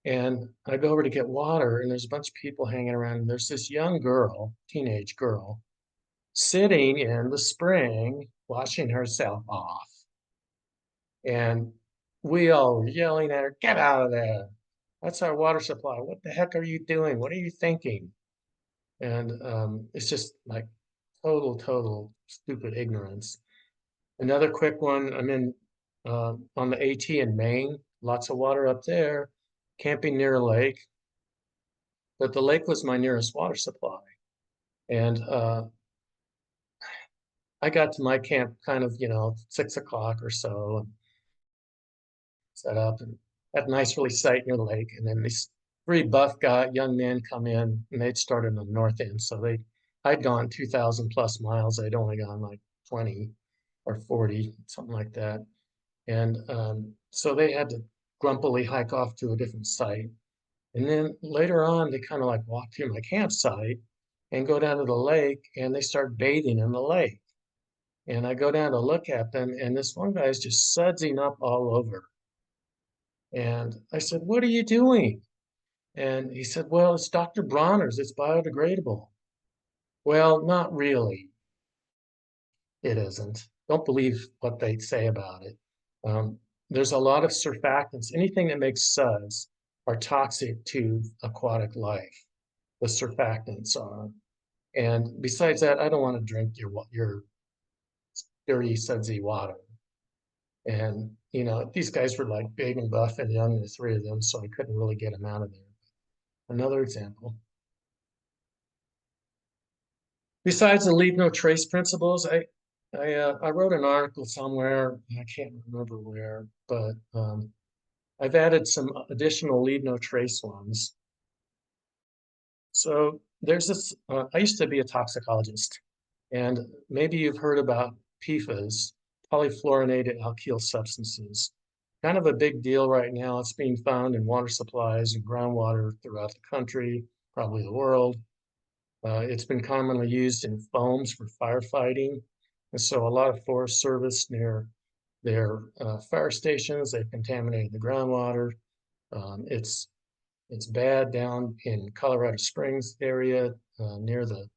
And I go over to get water, and there's a bunch of people hanging around, and there's this young girl, teenage girl, sitting in the spring, washing herself off. And we all were yelling at her, "Get out of there. That's our water supply. What the heck are you doing? What are you thinking?" And it's just like total stupid ignorance. Another quick one, I'm in on the AT in Maine, lots of water up there, camping near a lake, but the lake was my nearest water supply. And I got to my camp kind of, 6 o'clock or so, and set up and had a nice really sight near the lake. And then these three buff young men come in, and they'd started on the north end. So I'd gone 2,000 plus miles. They'd only gone like 20 or 40, something like that. And so they had to grumpily hike off to a different site. And then later on, they kind of like walk through my campsite and go down to the lake, and they start bathing in the lake. And I go down to look at them, and this one guy is just sudsing up all over. And I said, "What are you doing?" And he said, "Well, it's Dr. Bronner's, it's biodegradable." Well, not really. It isn't. Don't believe what they say about it. There's a lot of surfactants. Anything that makes suds are toxic to aquatic life. The surfactants are. And besides that, I don't want to drink your dirty, sudsy water. And, these guys were like big and buff and young, the three of them, so I couldn't really get them out of there. Another example. Besides the leave no trace principles, I wrote an article somewhere, I can't remember where, but I've added some additional leave no trace ones. So there's this, I used to be a toxicologist, and maybe you've heard about PFAS, polyfluorinated alkyl substances. Kind of a big deal right now. It's being found in water supplies and groundwater throughout the country, probably the world. It's been commonly used in foams for firefighting. And so a lot of Forest Service near their fire stations, they've contaminated the groundwater. It's bad down in Colorado Springs area near the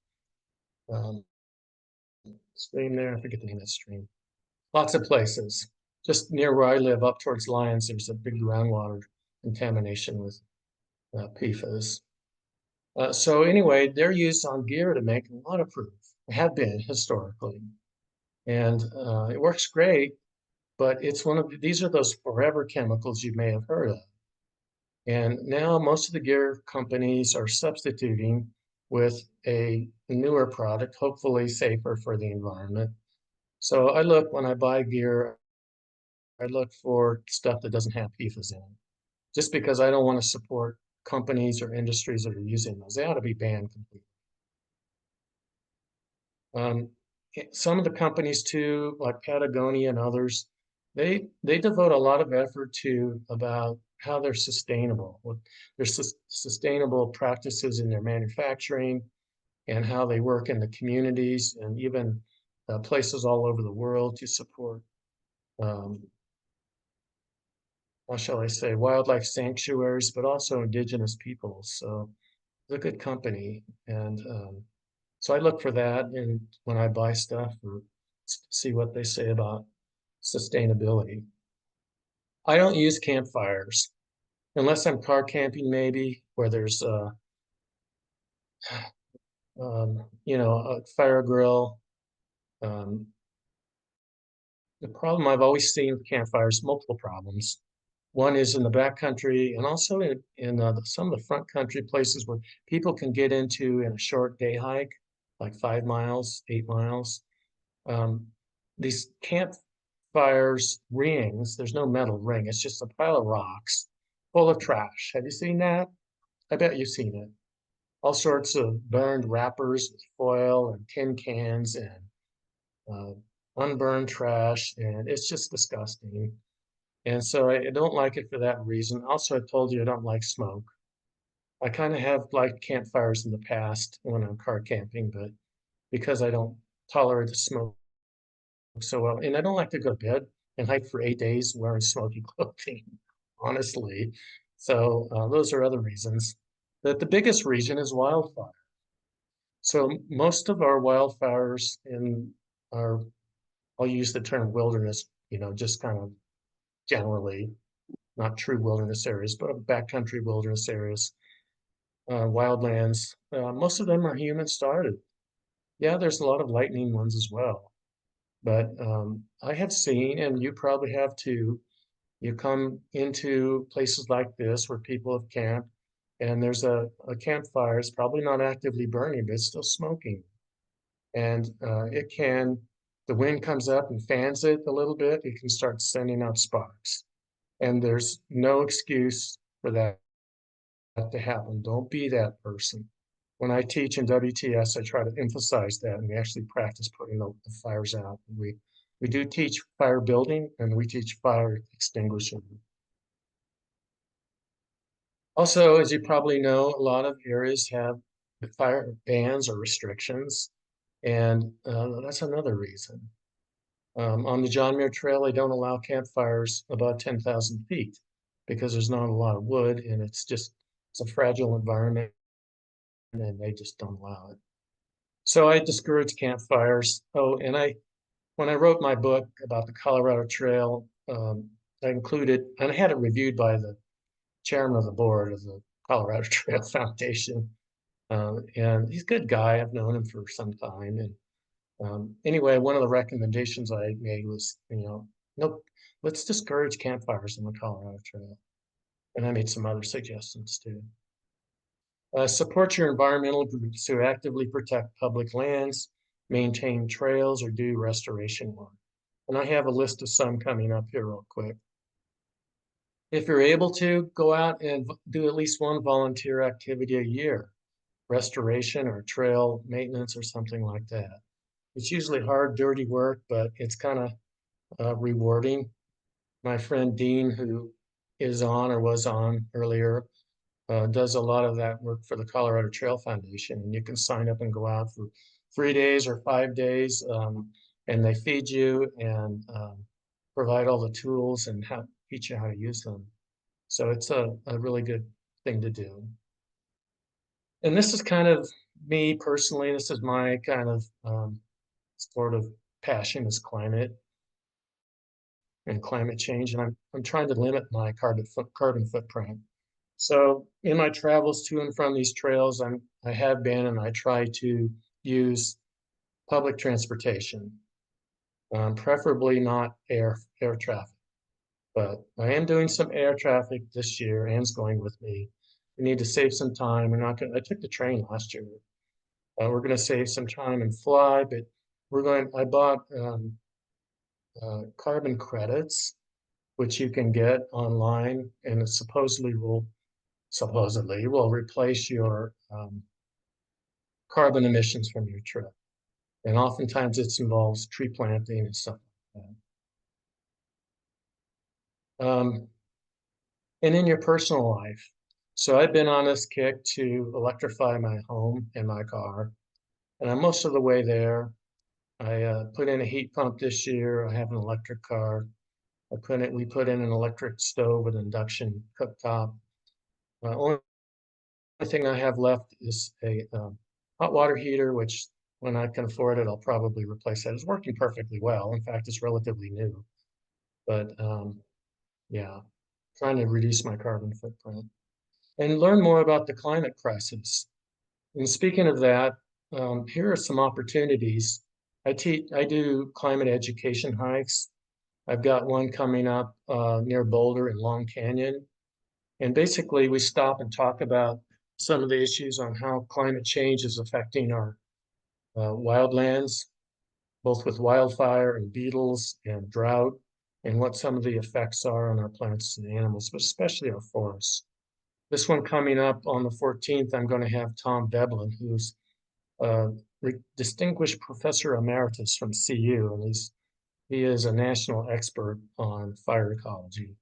stream there. I forget the name of that stream. Lots of places. Just near where I live, up towards Lyons, there's a big groundwater contamination with PFAS. So anyway, they're used on gear to make waterproof. Have been historically, and it works great. But it's these are those forever chemicals you may have heard of. And now most of the gear companies are substituting with a newer product, hopefully safer for the environment. So when I buy gear, I look for stuff that doesn't have PFAS in it, just because I don't want to support companies or industries that are using those. They ought to be banned completely. Some of the companies too, like Patagonia and others, they devote a lot of effort to about how they're sustainable, their sustainable practices in their manufacturing, and how they work in the communities and even places all over the world to support, how shall I say, wildlife sanctuaries, but also indigenous peoples. So it's a good company, and so I look for that, and when I buy stuff, or see what they say about sustainability. I don't use campfires unless I'm car camping, maybe where there's a fire grill. The problem I've always seen with campfires, multiple problems. One is in the backcountry, and also in some of the front country places where people can get into in a short day hike, like 5 miles, 8 miles. These campfires rings, there's no metal ring, it's just a pile of rocks full of trash. Have you seen that? I bet you've seen it. All sorts of burned wrappers with foil and tin cans and unburned trash, and it's just disgusting. And so I don't like it for that reason. Also, I told you I don't like smoke. I kind of have liked campfires in the past when I'm car camping, but because I don't tolerate the smoke so well, and I don't like to go to bed and hike for 8 days wearing smoky clothing, honestly. So those are other reasons. But the biggest reason is wildfire. So most of our wildfires in our, I'll use the term wilderness, just kind of generally, not true wilderness areas, but backcountry wilderness areas, wildlands. Most of them are human started. Yeah, there's a lot of lightning ones as well. But I have seen, and you probably have too, you come into places like this where people have camped, and there's a campfire. It's probably not actively burning, but it's still smoking. And the wind comes up and fans it a little bit, it can start sending out sparks. And there's no excuse for that to happen. Don't be that person. When I teach in WTS, I try to emphasize that, and we actually practice putting the fires out. We do teach fire building, and we teach fire extinguishing. Also, as you probably know, a lot of areas have fire bans or restrictions, and that's another reason. On the John Muir Trail, they don't allow campfires above 10,000 feet because there's not a lot of wood, and it's a fragile environment, and they just don't allow it. So I discourage campfires. Oh, and when I wrote my book about the Colorado Trail, I included, and I had it reviewed by the chairman of the board of the Colorado Trail Foundation. And he's a good guy. I've known him for some time. And anyway, one of the recommendations I made was, no, let's discourage campfires on the Colorado Trail. And I made some other suggestions too. Support your environmental groups who actively protect public lands, maintain trails, or do restoration work. And I have a list of some coming up here real quick. If you're able to, go out and do at least one volunteer activity a year, restoration or trail maintenance or something like that. It's usually hard, dirty work, but it's kind of rewarding. My friend Dean, who is on or was on earlier, does a lot of that work for the Colorado Trail Foundation. And you can sign up and go out for 3 days or 5 days, and they feed you and provide all the tools and teach you how to use them. So it's a really good thing to do. And this is kind of me personally, this is my kind of sort of passion is climate and climate change. And I'm trying to limit my carbon footprint. So in my travels to and from these trails, I have been, and I try to use public transportation, preferably not air traffic. But I am doing some air traffic this year. Anne's going with me. We need to save some time. We're not going. I took the train last year. We're going to save some time and fly, but I bought carbon credits, which you can get online, and it supposedly will replace your carbon emissions from your trip. And oftentimes it involves tree planting and stuff like that. And in your personal life. So I've been on this kick to electrify my home and my car. And I'm most of the way there. I put in a heat pump this year. I have an electric car. We put in an electric stove with induction cooktop. Only thing I have left is a hot water heater, which when I can afford it, I'll probably replace that. It's working perfectly well. In fact, it's relatively new. But yeah, trying to reduce my carbon footprint and learn more about the climate crisis. And speaking of that, here are some opportunities. I do climate education hikes. I've got one coming up near Boulder in Long Canyon. And basically we stop and talk about some of the issues on how climate change is affecting our wildlands, both with wildfire and beetles and drought, and what some of the effects are on our plants and animals, but especially our forests. This one coming up on the 14th, I'm going to have Tom Veblen, who's a distinguished professor emeritus from CU, and he is a national expert on fire ecology.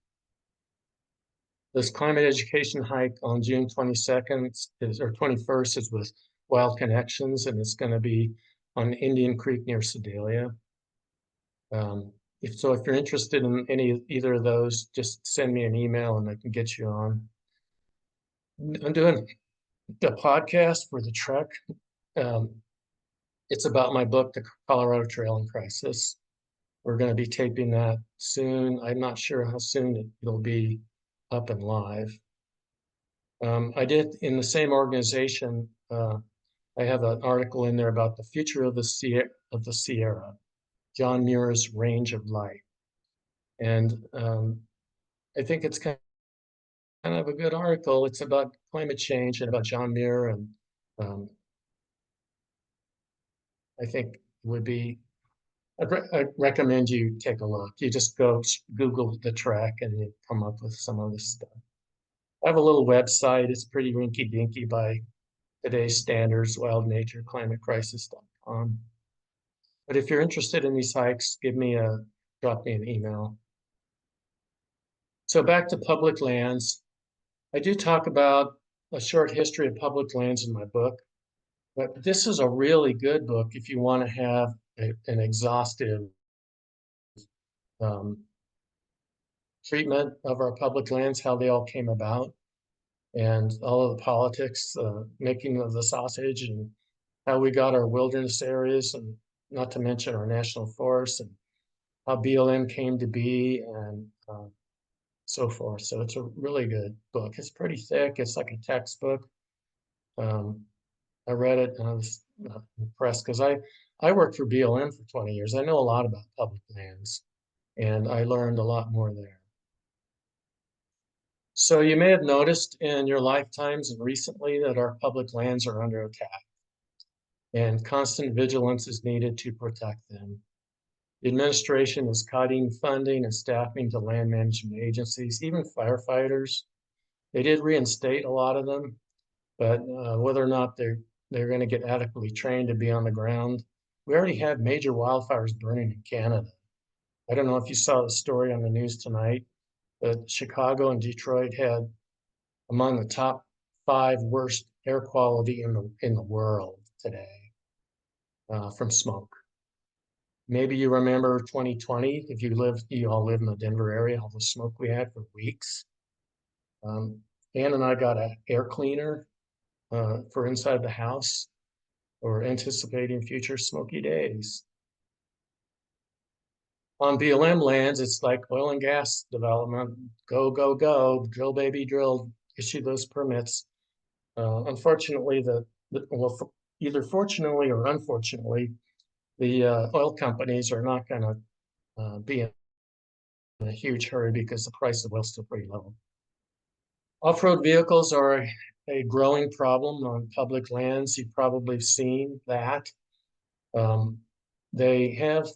This climate education hike on June 22nd or 21st is with Wild Connections, and it's going to be on Indian Creek near Sedalia. If you're interested in either of those, just send me an email and I can get you on. I'm doing a podcast for the Trek. Um, it's about my book, The Colorado Trail in Crisis. We're going to be taping that soon. I'm not sure how soon it'll be up and live. I did in the same organization. I have an article in there about the future of the Sierra, John Muir's Range of Light, and I think it's kind of a good article. It's about climate change and about John Muir, and um, I think it would be. I'd recommend you take a look. You just go Google the Trek and you come up with some of this stuff. I have a little website. It's pretty rinky dinky by today's standards, wildnatureclimatecrisis.com. But if you're interested in these hikes, drop me an email. So back to public lands. I do talk about a short history of public lands in my book, but this is a really good book if you want to have an exhaustive um, treatment of our public lands, how they all came about, and all of the politics, making of the sausage, and how we got our wilderness areas, and not to mention our national forests, and how BLM came to be, and so forth. So it's a really good book. It's pretty thick. It's like a textbook. I read it and I was impressed because I worked for BLM for 20 years. I know a lot about public lands, and I learned a lot more there. So you may have noticed in your lifetimes and recently that our public lands are under attack, and constant vigilance is needed to protect them. The administration is cutting funding and staffing to land management agencies, even firefighters. They did reinstate a lot of them, but whether or not they're going to get adequately trained to be on the ground. We already have major wildfires burning in Canada. I don't know if you saw the story on the news tonight, but Chicago and Detroit had among the top 5 worst air quality in the world today from smoke. Maybe you remember 2020, if you all live in the Denver area, all the smoke we had for weeks. Ann and I got an air cleaner for inside the house. Or anticipating future smoky days. On BLM lands, it's like oil and gas development. Go, go, go, drill, baby, drill, issue those permits. Unfortunately, either fortunately or unfortunately, the oil companies are not going to be in a huge hurry because the price of oil is still pretty low. Off-road vehicles are a growing problem on public lands. You've probably seen that. The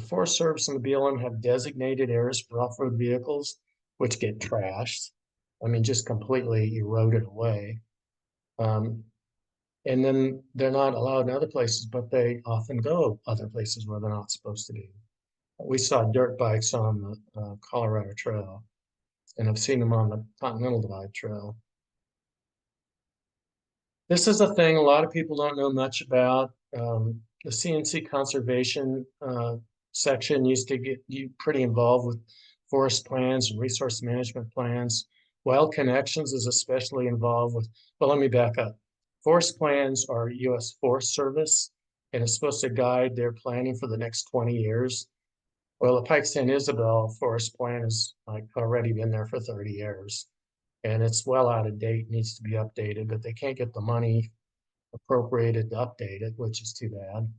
Forest Service and the BLM have designated areas for off-road vehicles, which get trashed. I mean, just completely eroded away. And then they're not allowed in other places, but they often go other places where they're not supposed to be. We saw dirt bikes on the Colorado Trail, and I've seen them on the Continental Divide Trail. This is a thing a lot of people don't know much about. The CNC conservation section used to get you pretty involved with forest plans and resource management plans. Wild Connections is especially involved with, well, let me back up. Forest plans are U.S. Forest Service, and it's supposed to guide their planning for the next 20 years. Well, the Pike San Isabel Forest Plan has already been there for 30 years. And it's well out of date, needs to be updated, but they can't get the money appropriated to update it, which is too bad.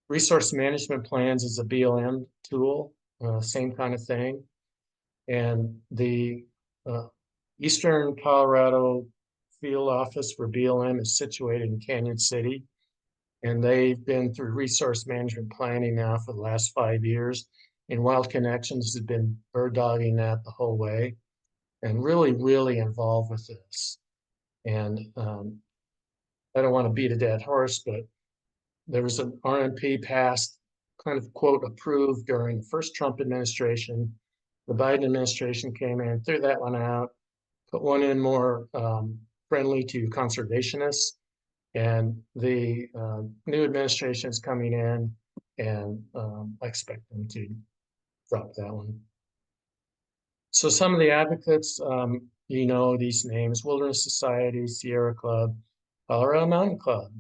Resource management plans is a BLM tool, same kind of thing. And the Eastern Colorado field office for BLM is situated in Canyon City. And they've been through resource management planning now for the last 5 years. And Wild Connections has been bird dogging that the whole way and really, really involved with this. And I don't want to beat a dead horse, but there was an RMP passed, kind of quote, approved during the first Trump administration. The Biden administration came in, threw that one out, put one in more friendly to conservationists. And the new administration is coming in, and I expect them to drop that one. So some of the advocates you know these names: Wilderness Society, Sierra Club, Colorado Mountain Club,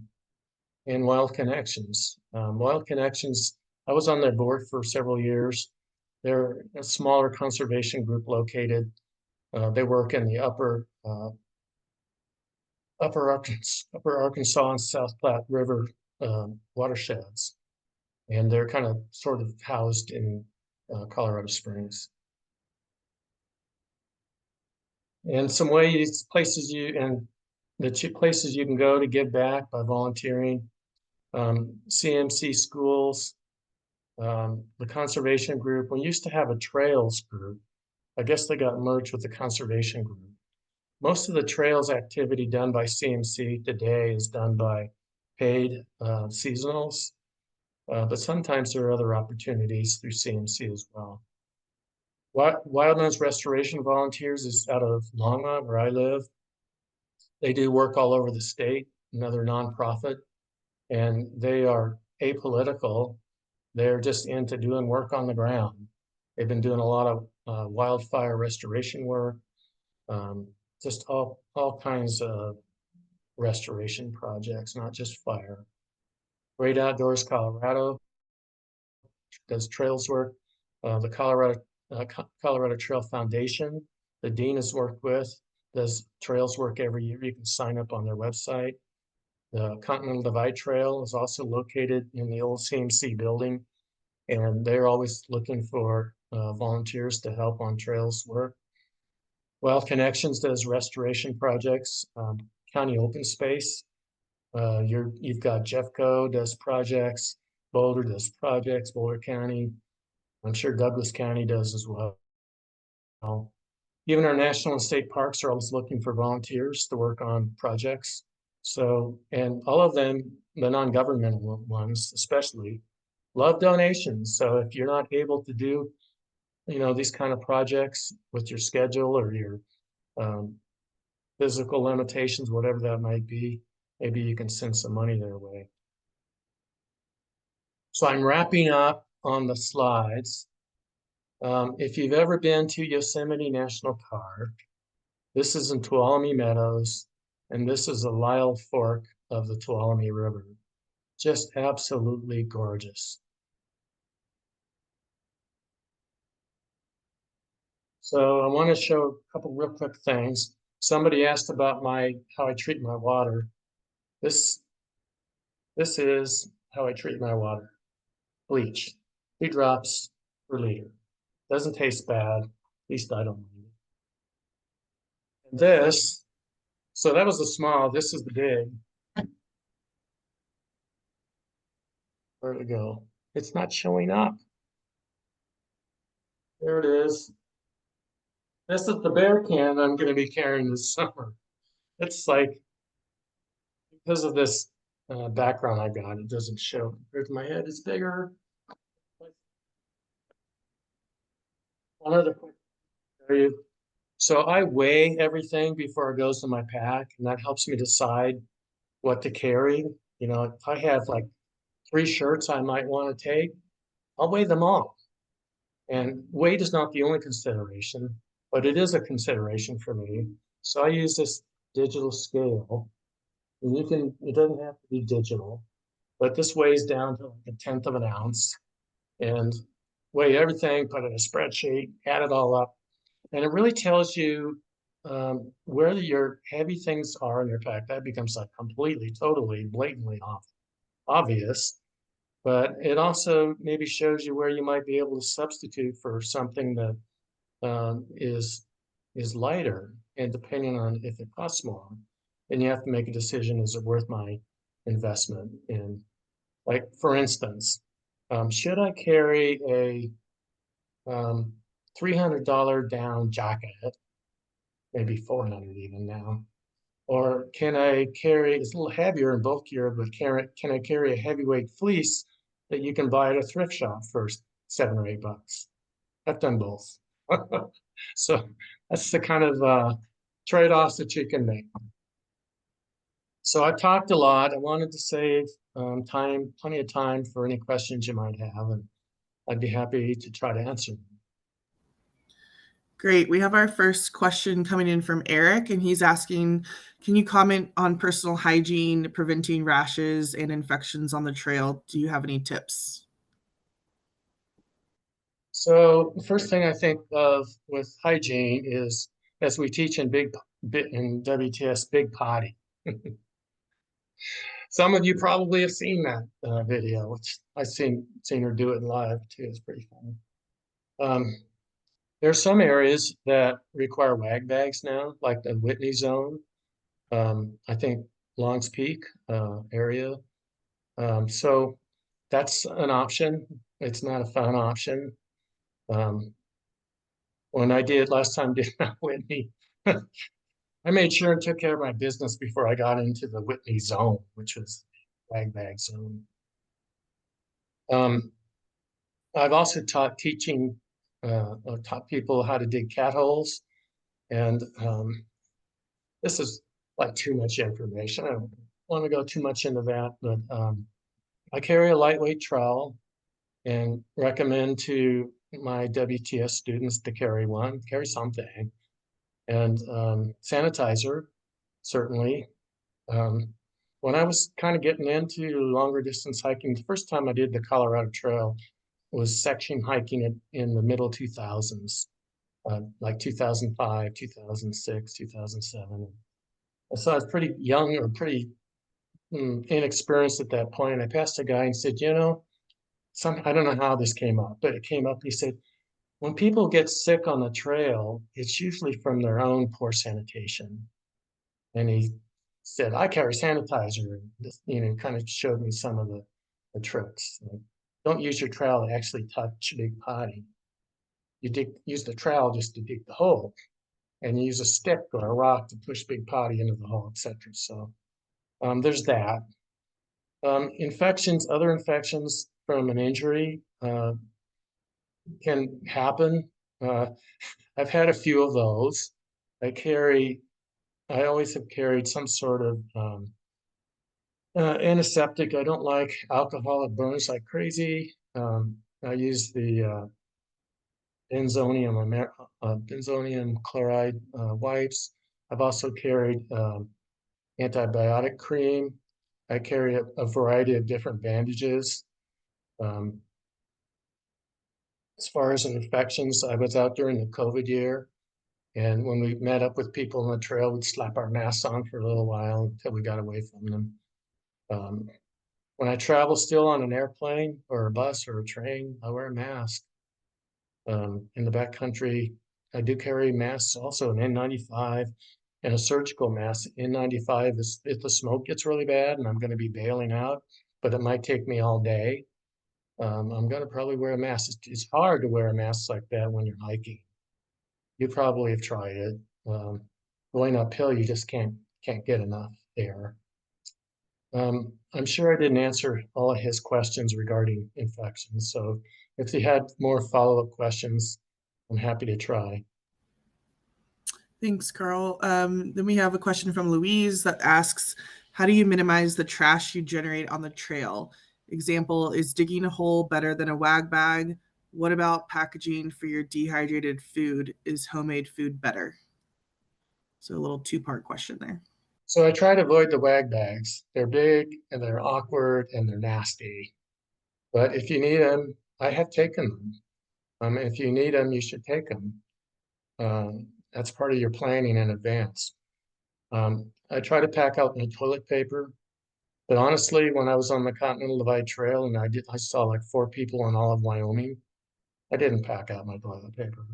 and Wild Connections. Wild Connections, I was on their board for several years. They're a smaller conservation group located. They work in the upper Arkansas and South Platte River watersheds, and they're kind of sort of housed in Colorado Springs. And some ways, places places you can go to give back by volunteering: CMC schools, the conservation group. We used to have a trails group. I guess they got merged with the conservation group. Most of the trails activity done by CMC today is done by paid seasonals, but sometimes there are other opportunities through CMC as well. Wildlands Restoration Volunteers is out of Longmont, where I live. They do work all over the state, another nonprofit, and they are apolitical. They're just into doing work on the ground. They've been doing a lot of wildfire restoration work, just all kinds of restoration projects, not just fire. Great Outdoors Colorado does trails work. The Colorado Trail Foundation, the dean has worked with, does trails work every year. You can sign up on their website. The Continental Divide Trail is also located in the old CMC building, and they're always looking for volunteers to help on trails work. Wild Connections does restoration projects. County Open Space, you've got Jeffco does projects, Boulder does projects, Boulder County. I'm sure Douglas County does as well. Even our national and state parks are always looking for volunteers to work on projects. So, and all of them, the non-governmental ones especially, love donations. So if you're not able to do, these kind of projects with your schedule or your physical limitations, whatever that might be, maybe you can send some money their way. So I'm wrapping up on the slides. If you've ever been to Yosemite National Park, this is in Tuolumne Meadows, and this is the Lyle Fork of the Tuolumne River. Just absolutely gorgeous. So I want to show a couple real quick things. Somebody asked about how I treat my water. This is how I treat my water. Bleach, 2 drops per liter. Doesn't taste bad, at least I don't mind it. And this, so that was the small, this is the big. Where'd it go? It's not showing up. There it is. This is the bear can I'm going to be carrying this summer. It's like, because of this background I got, it doesn't show. Compared to my head, it's bigger. One other quick area. So I weigh everything before it goes in my pack, and that helps me decide what to carry. If I have like 3 shirts I might want to take, I'll weigh them all. And weight is not the only consideration, but it is a consideration for me. So I use this digital scale. And it doesn't have to be digital, but this weighs down to like 1/10 of an ounce, and weigh everything, put it in a spreadsheet, add it all up. And it really tells you where your heavy things are in your pack. That becomes like completely, totally, blatantly obvious. But it also maybe shows you where you might be able to substitute for something that is lighter, and depending on if it costs more, then you have to make a decision: is it worth my investment in? Like, for instance, should I carry a $300 down jacket, maybe 400 even now, or can I carry, it's a little heavier and bulkier, but can I carry a heavyweight fleece that you can buy at a thrift shop for $7 or $8? I've done both. So that's the kind of trade-offs that you can make. So I talked a lot. I wanted to save plenty of time for any questions you might have, and I'd be happy to try to answer them. Great. We have our first question coming in from Eric, and he's asking, can you comment on personal hygiene, preventing rashes and infections on the trail? Do you have any tips? So the first thing I think of with hygiene is, as we teach in WTS, big potty. Some of you probably have seen that video, which I've seen her do it live too. It's pretty funny. There are some areas that require wag bags now, like the Whitney zone. I think Long's Peak area. So that's an option. It's not a fun option. When I did last time did Mount Whitney, I made sure and took care of my business before I got into the Whitney zone, which was wag bag zone. I've also taught people how to dig cat holes, and this is like too much information. I don't want to go too much into that, but I carry a lightweight trowel and recommend to my WTS students to carry something, and sanitizer, certainly. When I was kind of getting into longer distance hiking, the first time I did the Colorado Trail was section hiking in the middle 2000s, like 2005, 2006, 2007. So I was pretty young or pretty inexperienced at that point. I passed a guy and said, you know, I don't know how this came up, but it came up. He said, when people get sick on the trail, it's usually from their own poor sanitation. And he said, I carry sanitizer, and kind of showed me some of the tricks. Like, don't use your trowel to actually touch big potty. Use the trowel just to dig the hole, and you use a stick or a rock to push big potty into the hole, etc. So there's that. Other infections from an injury can happen. I've had a few of those. I always have carried some sort of antiseptic. I don't like alcohol. It burns like crazy. I use the benzonium chloride wipes. I've also carried antibiotic cream. I carry a variety of different bandages. As far as infections, I was out during the COVID year, and when we met up with people on the trail, we'd slap our masks on for a little while until we got away from them. When I travel still on an airplane or a bus or a train, I wear a mask. In the backcountry, I do carry masks, also an N95 and a surgical mask. N95 is if the smoke gets really bad and I'm going to be bailing out, but it might take me all day. I'm going to probably wear a mask. It's hard to wear a mask like that when you're hiking. You probably have tried it. Going uphill, you just can't get enough air. I'm sure I didn't answer all of his questions regarding infections. So if he had more follow-up questions, I'm happy to try. Thanks, Karl. Then we have a question from Louise that asks, how do you minimize the trash you generate on the trail? Example, is digging a hole better than a wag bag? What about packaging for your dehydrated food? Is homemade food better? So a little two-part question there. So I try to avoid the wag bags. They're big and they're awkward and they're nasty. But if you need them, I have taken them. If you need them, you should take them. That's part of your planning in advance. I try to pack out my toilet paper. But honestly, when I was on the Continental Divide Trail and I saw like 4 people in all of Wyoming, I didn't pack out my toilet paper.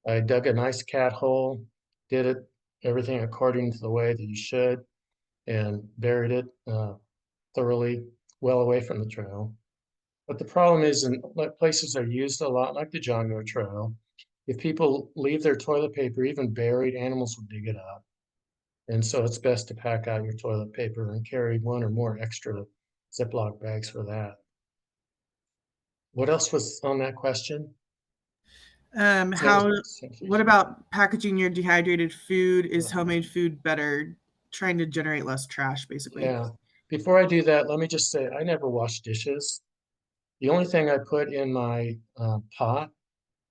I dug a nice cat hole, did everything according to the way that you should, and buried it thoroughly, well away from the trail. But the problem is in places that are used a lot, like the John Muir Trail, if people leave their toilet paper even buried, animals will dig it up. And so it's best to pack out your toilet paper and carry 1 or more extra Ziploc bags for that. What else was on that question? What about packaging your dehydrated food? Is homemade food better? Trying to generate less trash, basically. Yeah. Before I do that, let me just say I never wash dishes. The only thing I put in my pot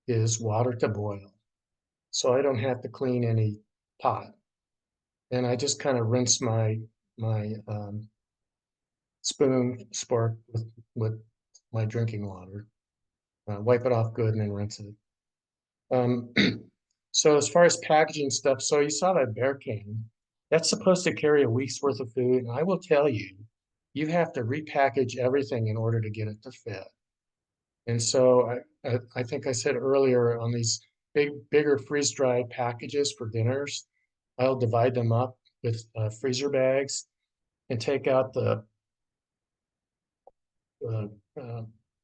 is water to boil. so I don't have to clean any pot. And I just kind of rinse my spoon spork with my drinking water, wipe it off good, and then rinse it. Um, so as far as packaging stuff, so you saw that bear can. That's supposed to carry a week's worth of food, and I will tell you, you have to repackage everything in order to get it to fit. And so I think I said earlier on these bigger freeze-dried packages for dinners, I'll divide them up with freezer bags and take out the uh, uh,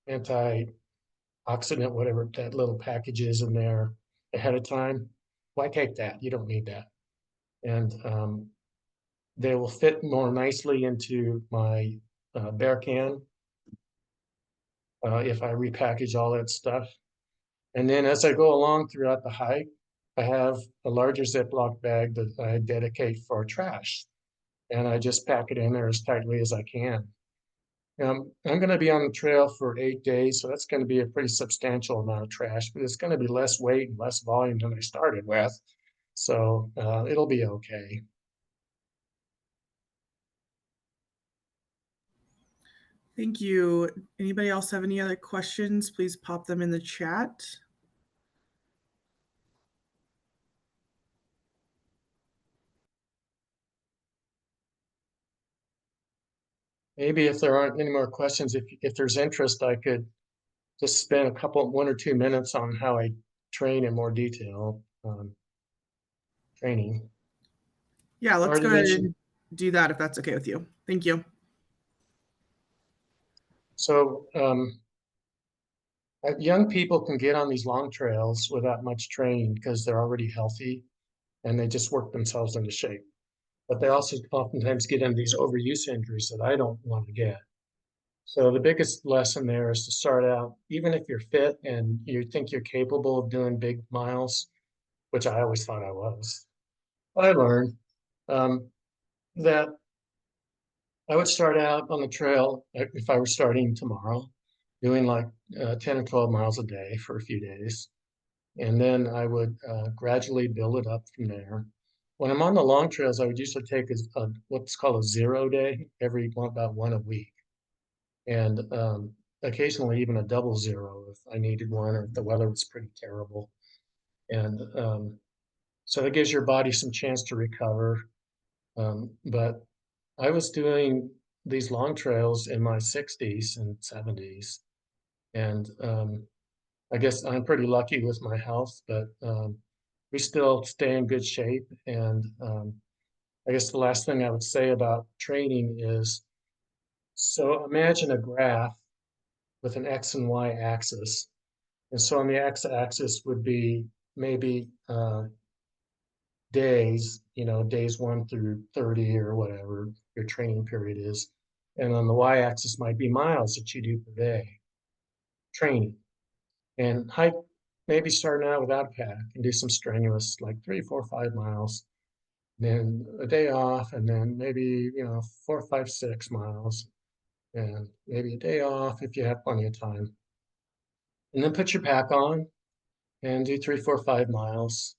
antioxidant, whatever that little package is in there ahead of time. Why take that? You don't need that. And they will fit more nicely into my bear can if I repackage all that stuff. And then as I go along throughout the hike, I have a larger Ziploc bag that I dedicate for trash. And I just pack it in there as tightly as I can. I'm going to be on the trail for 8 days, so that's going to be a pretty substantial amount of trash, but it's going to be less weight and less volume than I started with. So it'll be okay. Thank you. Anybody else have any other questions? Please pop them in the chat. Maybe if there aren't any more questions, if there's interest, I could just spend one or 2 minutes on how I train in more detail. Training. Yeah, let's Already go ahead mentioned. and do that if that's okay with you. Thank you. So young people can get on these long trails without much training because they're already healthy and they just work themselves into shape. But they also oftentimes get into these overuse injuries that I don't want to get. So the biggest lesson there is to start out, even if you're fit and you think you're capable of doing big miles, which I always thought I was. I learned that I would start out on the trail if I were starting tomorrow, doing like 10 or 12 miles a day for a few days. And then I would gradually build it up from there. When I'm on the long trails, I would usually take what's called a 0 day, about one a week. And occasionally even a double 0 if I needed one or if the weather was pretty terrible. And so it gives your body some chance to recover. But I was doing these long trails in my 60s and 70s. And I guess I'm pretty lucky with my health, but we still stay in good shape. And I guess the last thing I would say about training is, so imagine a graph with an X and Y axis. And so on the X axis would be maybe days, days 1 through 30 or whatever your training period is. And on the Y axis might be miles that you do per day training. And hike, maybe starting out without a pack and do some strenuous, like 3, 4, 5 miles, then a day off, and then maybe, 4, 5, 6 miles, and maybe a day off if you have plenty of time. And then put your pack on and do 3, 4, 5 miles,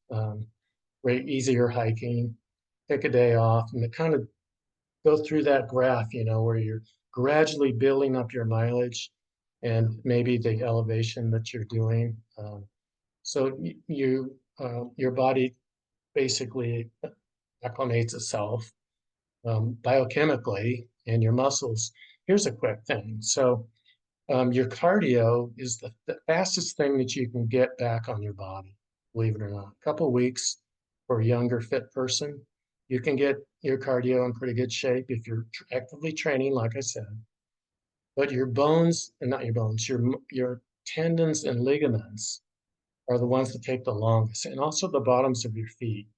easier hiking, take a day off, and kind of go through that graph, where you're gradually building up your mileage and maybe the elevation that you're doing. So your body basically acclimates itself biochemically, and your muscles. Here's a quick thing. So your cardio is the fastest thing that you can get back on your body, believe it or not. A couple of weeks for a younger fit person, you can get your cardio in pretty good shape if you're actively training, like I said. But your bones, and not your bones, your tendons and ligaments are the ones that take the longest, and also the bottoms of your feet.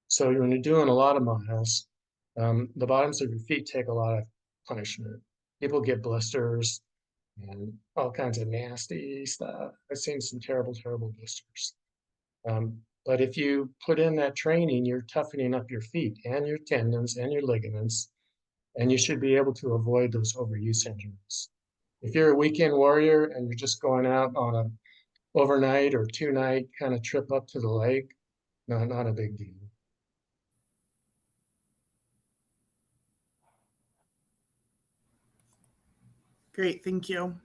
So when you're doing a lot of miles, the bottoms of your feet take a lot of punishment. People get blisters and all kinds of nasty stuff. I've seen some terrible, terrible blisters. But if you put in that training, you're toughening up your feet and your tendons and your ligaments, and you should be able to avoid those overuse injuries. If you're a weekend warrior and you're just going out on a overnight or 2-night kind of trip up to the lake, not a big deal. Great, thank you.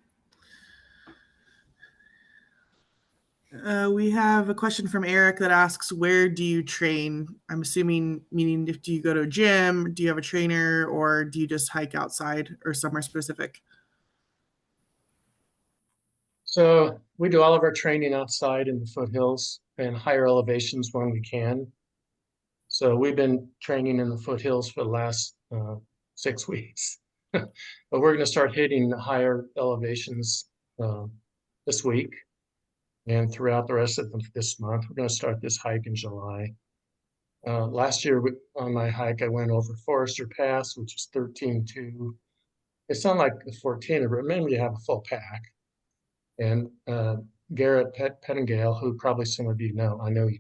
We have a question from Eric that asks, where do you train? I'm assuming, meaning if do you go to a gym, do you have a trainer, or do you just hike outside or somewhere specific? So we do all of our training outside in the foothills and higher elevations when we can. So we've been training in the foothills for the last 6 weeks. But we're going to start hitting the higher elevations this week and throughout the rest of this month. We're going to start this hike in July. Last year on my hike, I went over Forester Pass, which is 13.2. It's not like the 14, but remember you have a full pack. And Garrett Pettingale, who probably some of you know, I know you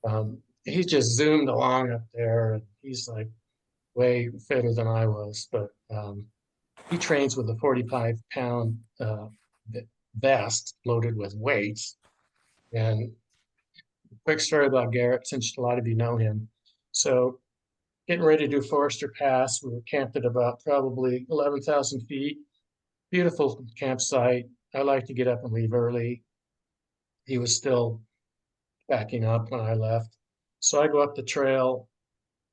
know him. He just zoomed along up there, and he's like way fitter than I was. But he trains with a 45-pound vest loaded with weights. And quick story about Garrett, since a lot of you know him. So getting ready to do Forester Pass, we were camped at about probably 11,000 feet. Beautiful campsite. I like to get up and leave early. He was still backing up when I left. So I go up the trail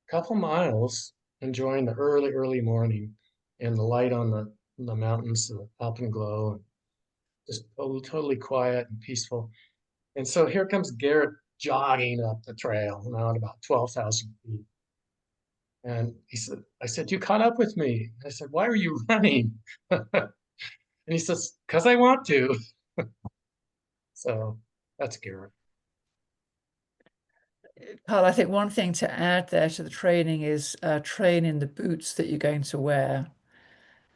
a couple miles, enjoying the early morning and the light on the mountains, the alpenglow, and just totally quiet and peaceful. And so here comes Garrett jogging up the trail, now at about 12,000 feet. And I said, you caught up with me. I said, why are you running? And he says, because I want to. So that's Garrett. Carl, I think one thing to add there to the training is train in the boots that you're going to wear.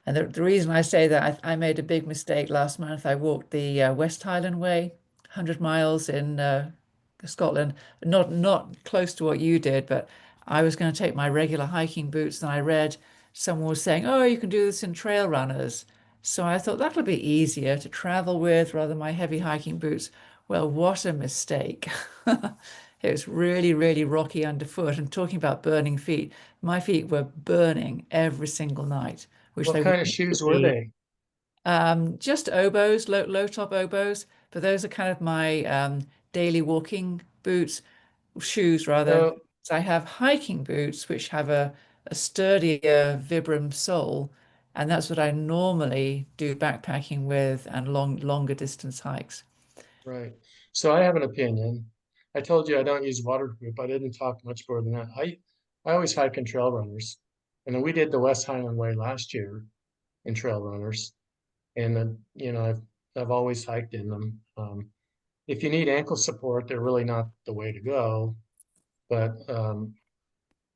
And the reason I say that, I made a big mistake last month. I walked the West Highland Way, 100 miles in Scotland, not close to what you did, but I was going to take my regular hiking boots, and I read someone was saying, oh, you can do this in trail runners. So I thought that'll be easier to travel with rather than my heavy hiking boots. Well, what a mistake. It was really, really rocky underfoot. And talking about burning feet, my feet were burning every single night, which What they kind of wouldn't shoes were be. they? Just oboes, low top oboes, but those are kind of my daily walking boots, shoes rather. So, So I have hiking boots, which have a sturdier Vibram sole, and that's what I normally do backpacking with and longer distance hikes. right. So I have an opinion. I told you I don't use waterproof. I didn't talk much more than that. I always hike in trail runners. And then we did the West Highland Way last year in trail runners. And then, I've always hiked in them. If you need ankle support, they're really not the way to go. But on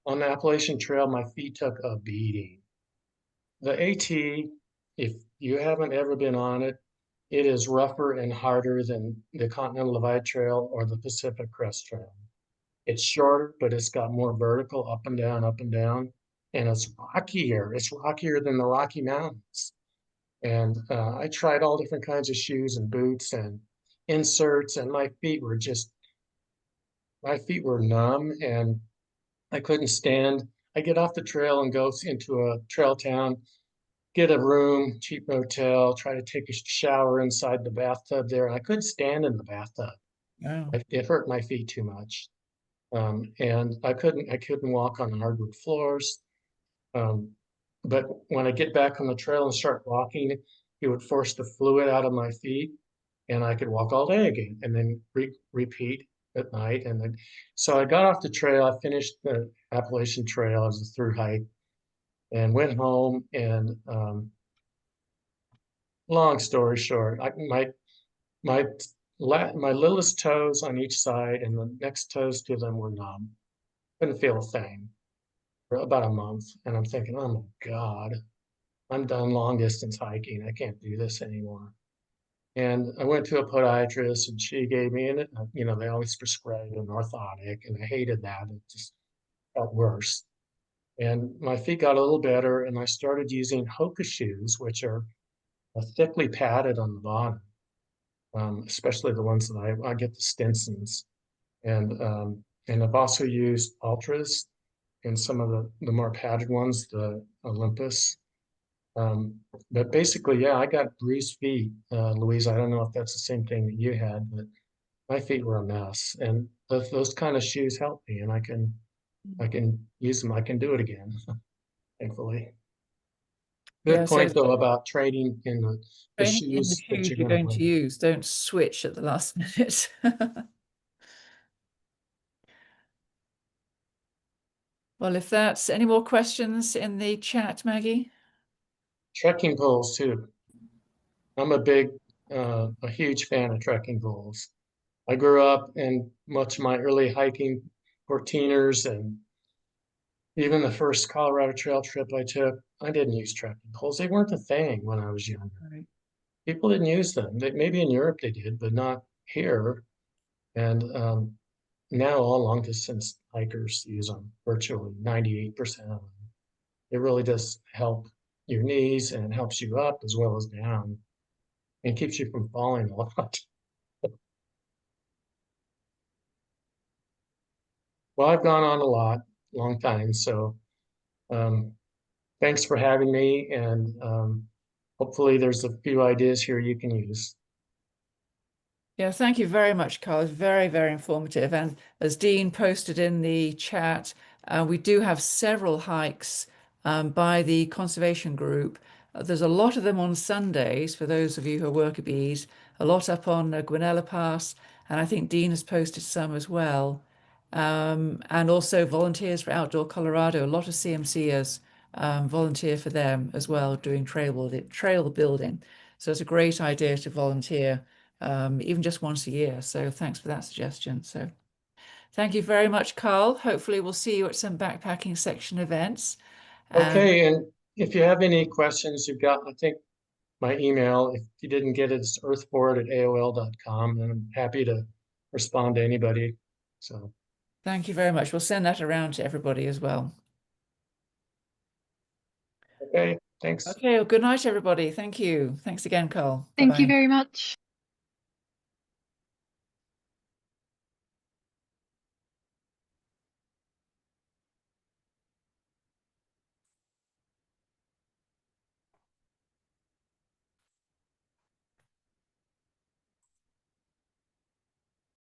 the Appalachian Trail, my feet took a beating. The AT, if you haven't ever been on it, it is rougher and harder than the Continental Divide Trail or the Pacific Crest Trail. It's shorter, but it's got more vertical up and down, and it's rockier. It's rockier than the Rocky Mountains. And I tried all different kinds of shoes and boots and inserts, and my feet were numb, and I couldn't stand. I get off the trail and go into a trail town, get a room, cheap motel, try to take a shower inside the bathtub there. And I couldn't stand in the bathtub. Wow. It hurt my feet too much. And I couldn't walk on hardwood floors. Um, but when I get back on the trail and start walking, it would force the fluid out of my feet, and I could walk all day again, and then repeat at night. And then, so I got off the trail. I finished the Appalachian Trail as a through hike, and went home. And long story short, my my littlest toes on each side and the next toes to them were numb. Couldn't feel a thing for about a month. And I'm thinking, oh my God, I'm done long distance hiking. I can't do this anymore. And I went to a podiatrist, and she gave me, and they always prescribe an orthotic, and I hated that. It just felt worse. And my feet got a little better, and I started using Hoka shoes, which are thickly padded on the bottom, especially the ones that I get the Stinsons. And I've also used Ultras and some of the more padded ones, the Olympus. But basically, yeah, I got bruised feet, Louise. I don't know if that's the same thing that you had, but my feet were a mess. And those kind of shoes help me, and I can use them. I can do it again, thankfully. Good Yeah, so point though about trading in the training in the shoes that shoes you're you're going going to to wear. use. Don't switch at the last minute. Well, if that's any more questions in the chat, Maggie? Trekking poles too. I'm a huge fan of trekking poles. I grew up in much of my early hiking 14ers, and even the first Colorado Trail trip I took, I didn't use trekking poles. They weren't a thing when I was younger. Right. People didn't use them. Maybe in Europe they did, but not here. And now all long distance hikers use them, virtually 98% of them. It really does help your knees, and it helps you up as well as down and keeps you from falling a lot. Well, I've gone on a long time. So um, thanks for having me. And hopefully there's a few ideas here you can use. Yeah, thank you very much, Carl. It's very, very informative. And as Dean posted in the chat, we do have several hikes by the conservation group. There's a lot of them on Sundays for those of you who are worker bees, a lot up on Guanella Pass, and I think Dean has posted some as well. And also volunteers for Outdoor Colorado. A lot of CMCers volunteer for them as well, doing trail building. So it's a great idea to volunteer even just once a year. So thanks for that suggestion. So thank you very much, Carl. Hopefully we'll see you at some backpacking section events. Okay, and if you have any questions, you've got, I think, my email. If you didn't get it, it's earthboard@aol.com, and I'm happy to respond to anybody. So, Thank you very much. We'll send that around to everybody as well. okay, thanks. Okay, well, good night, everybody. Thank you. Thanks again, Carl. Thank you Bye-bye. very much.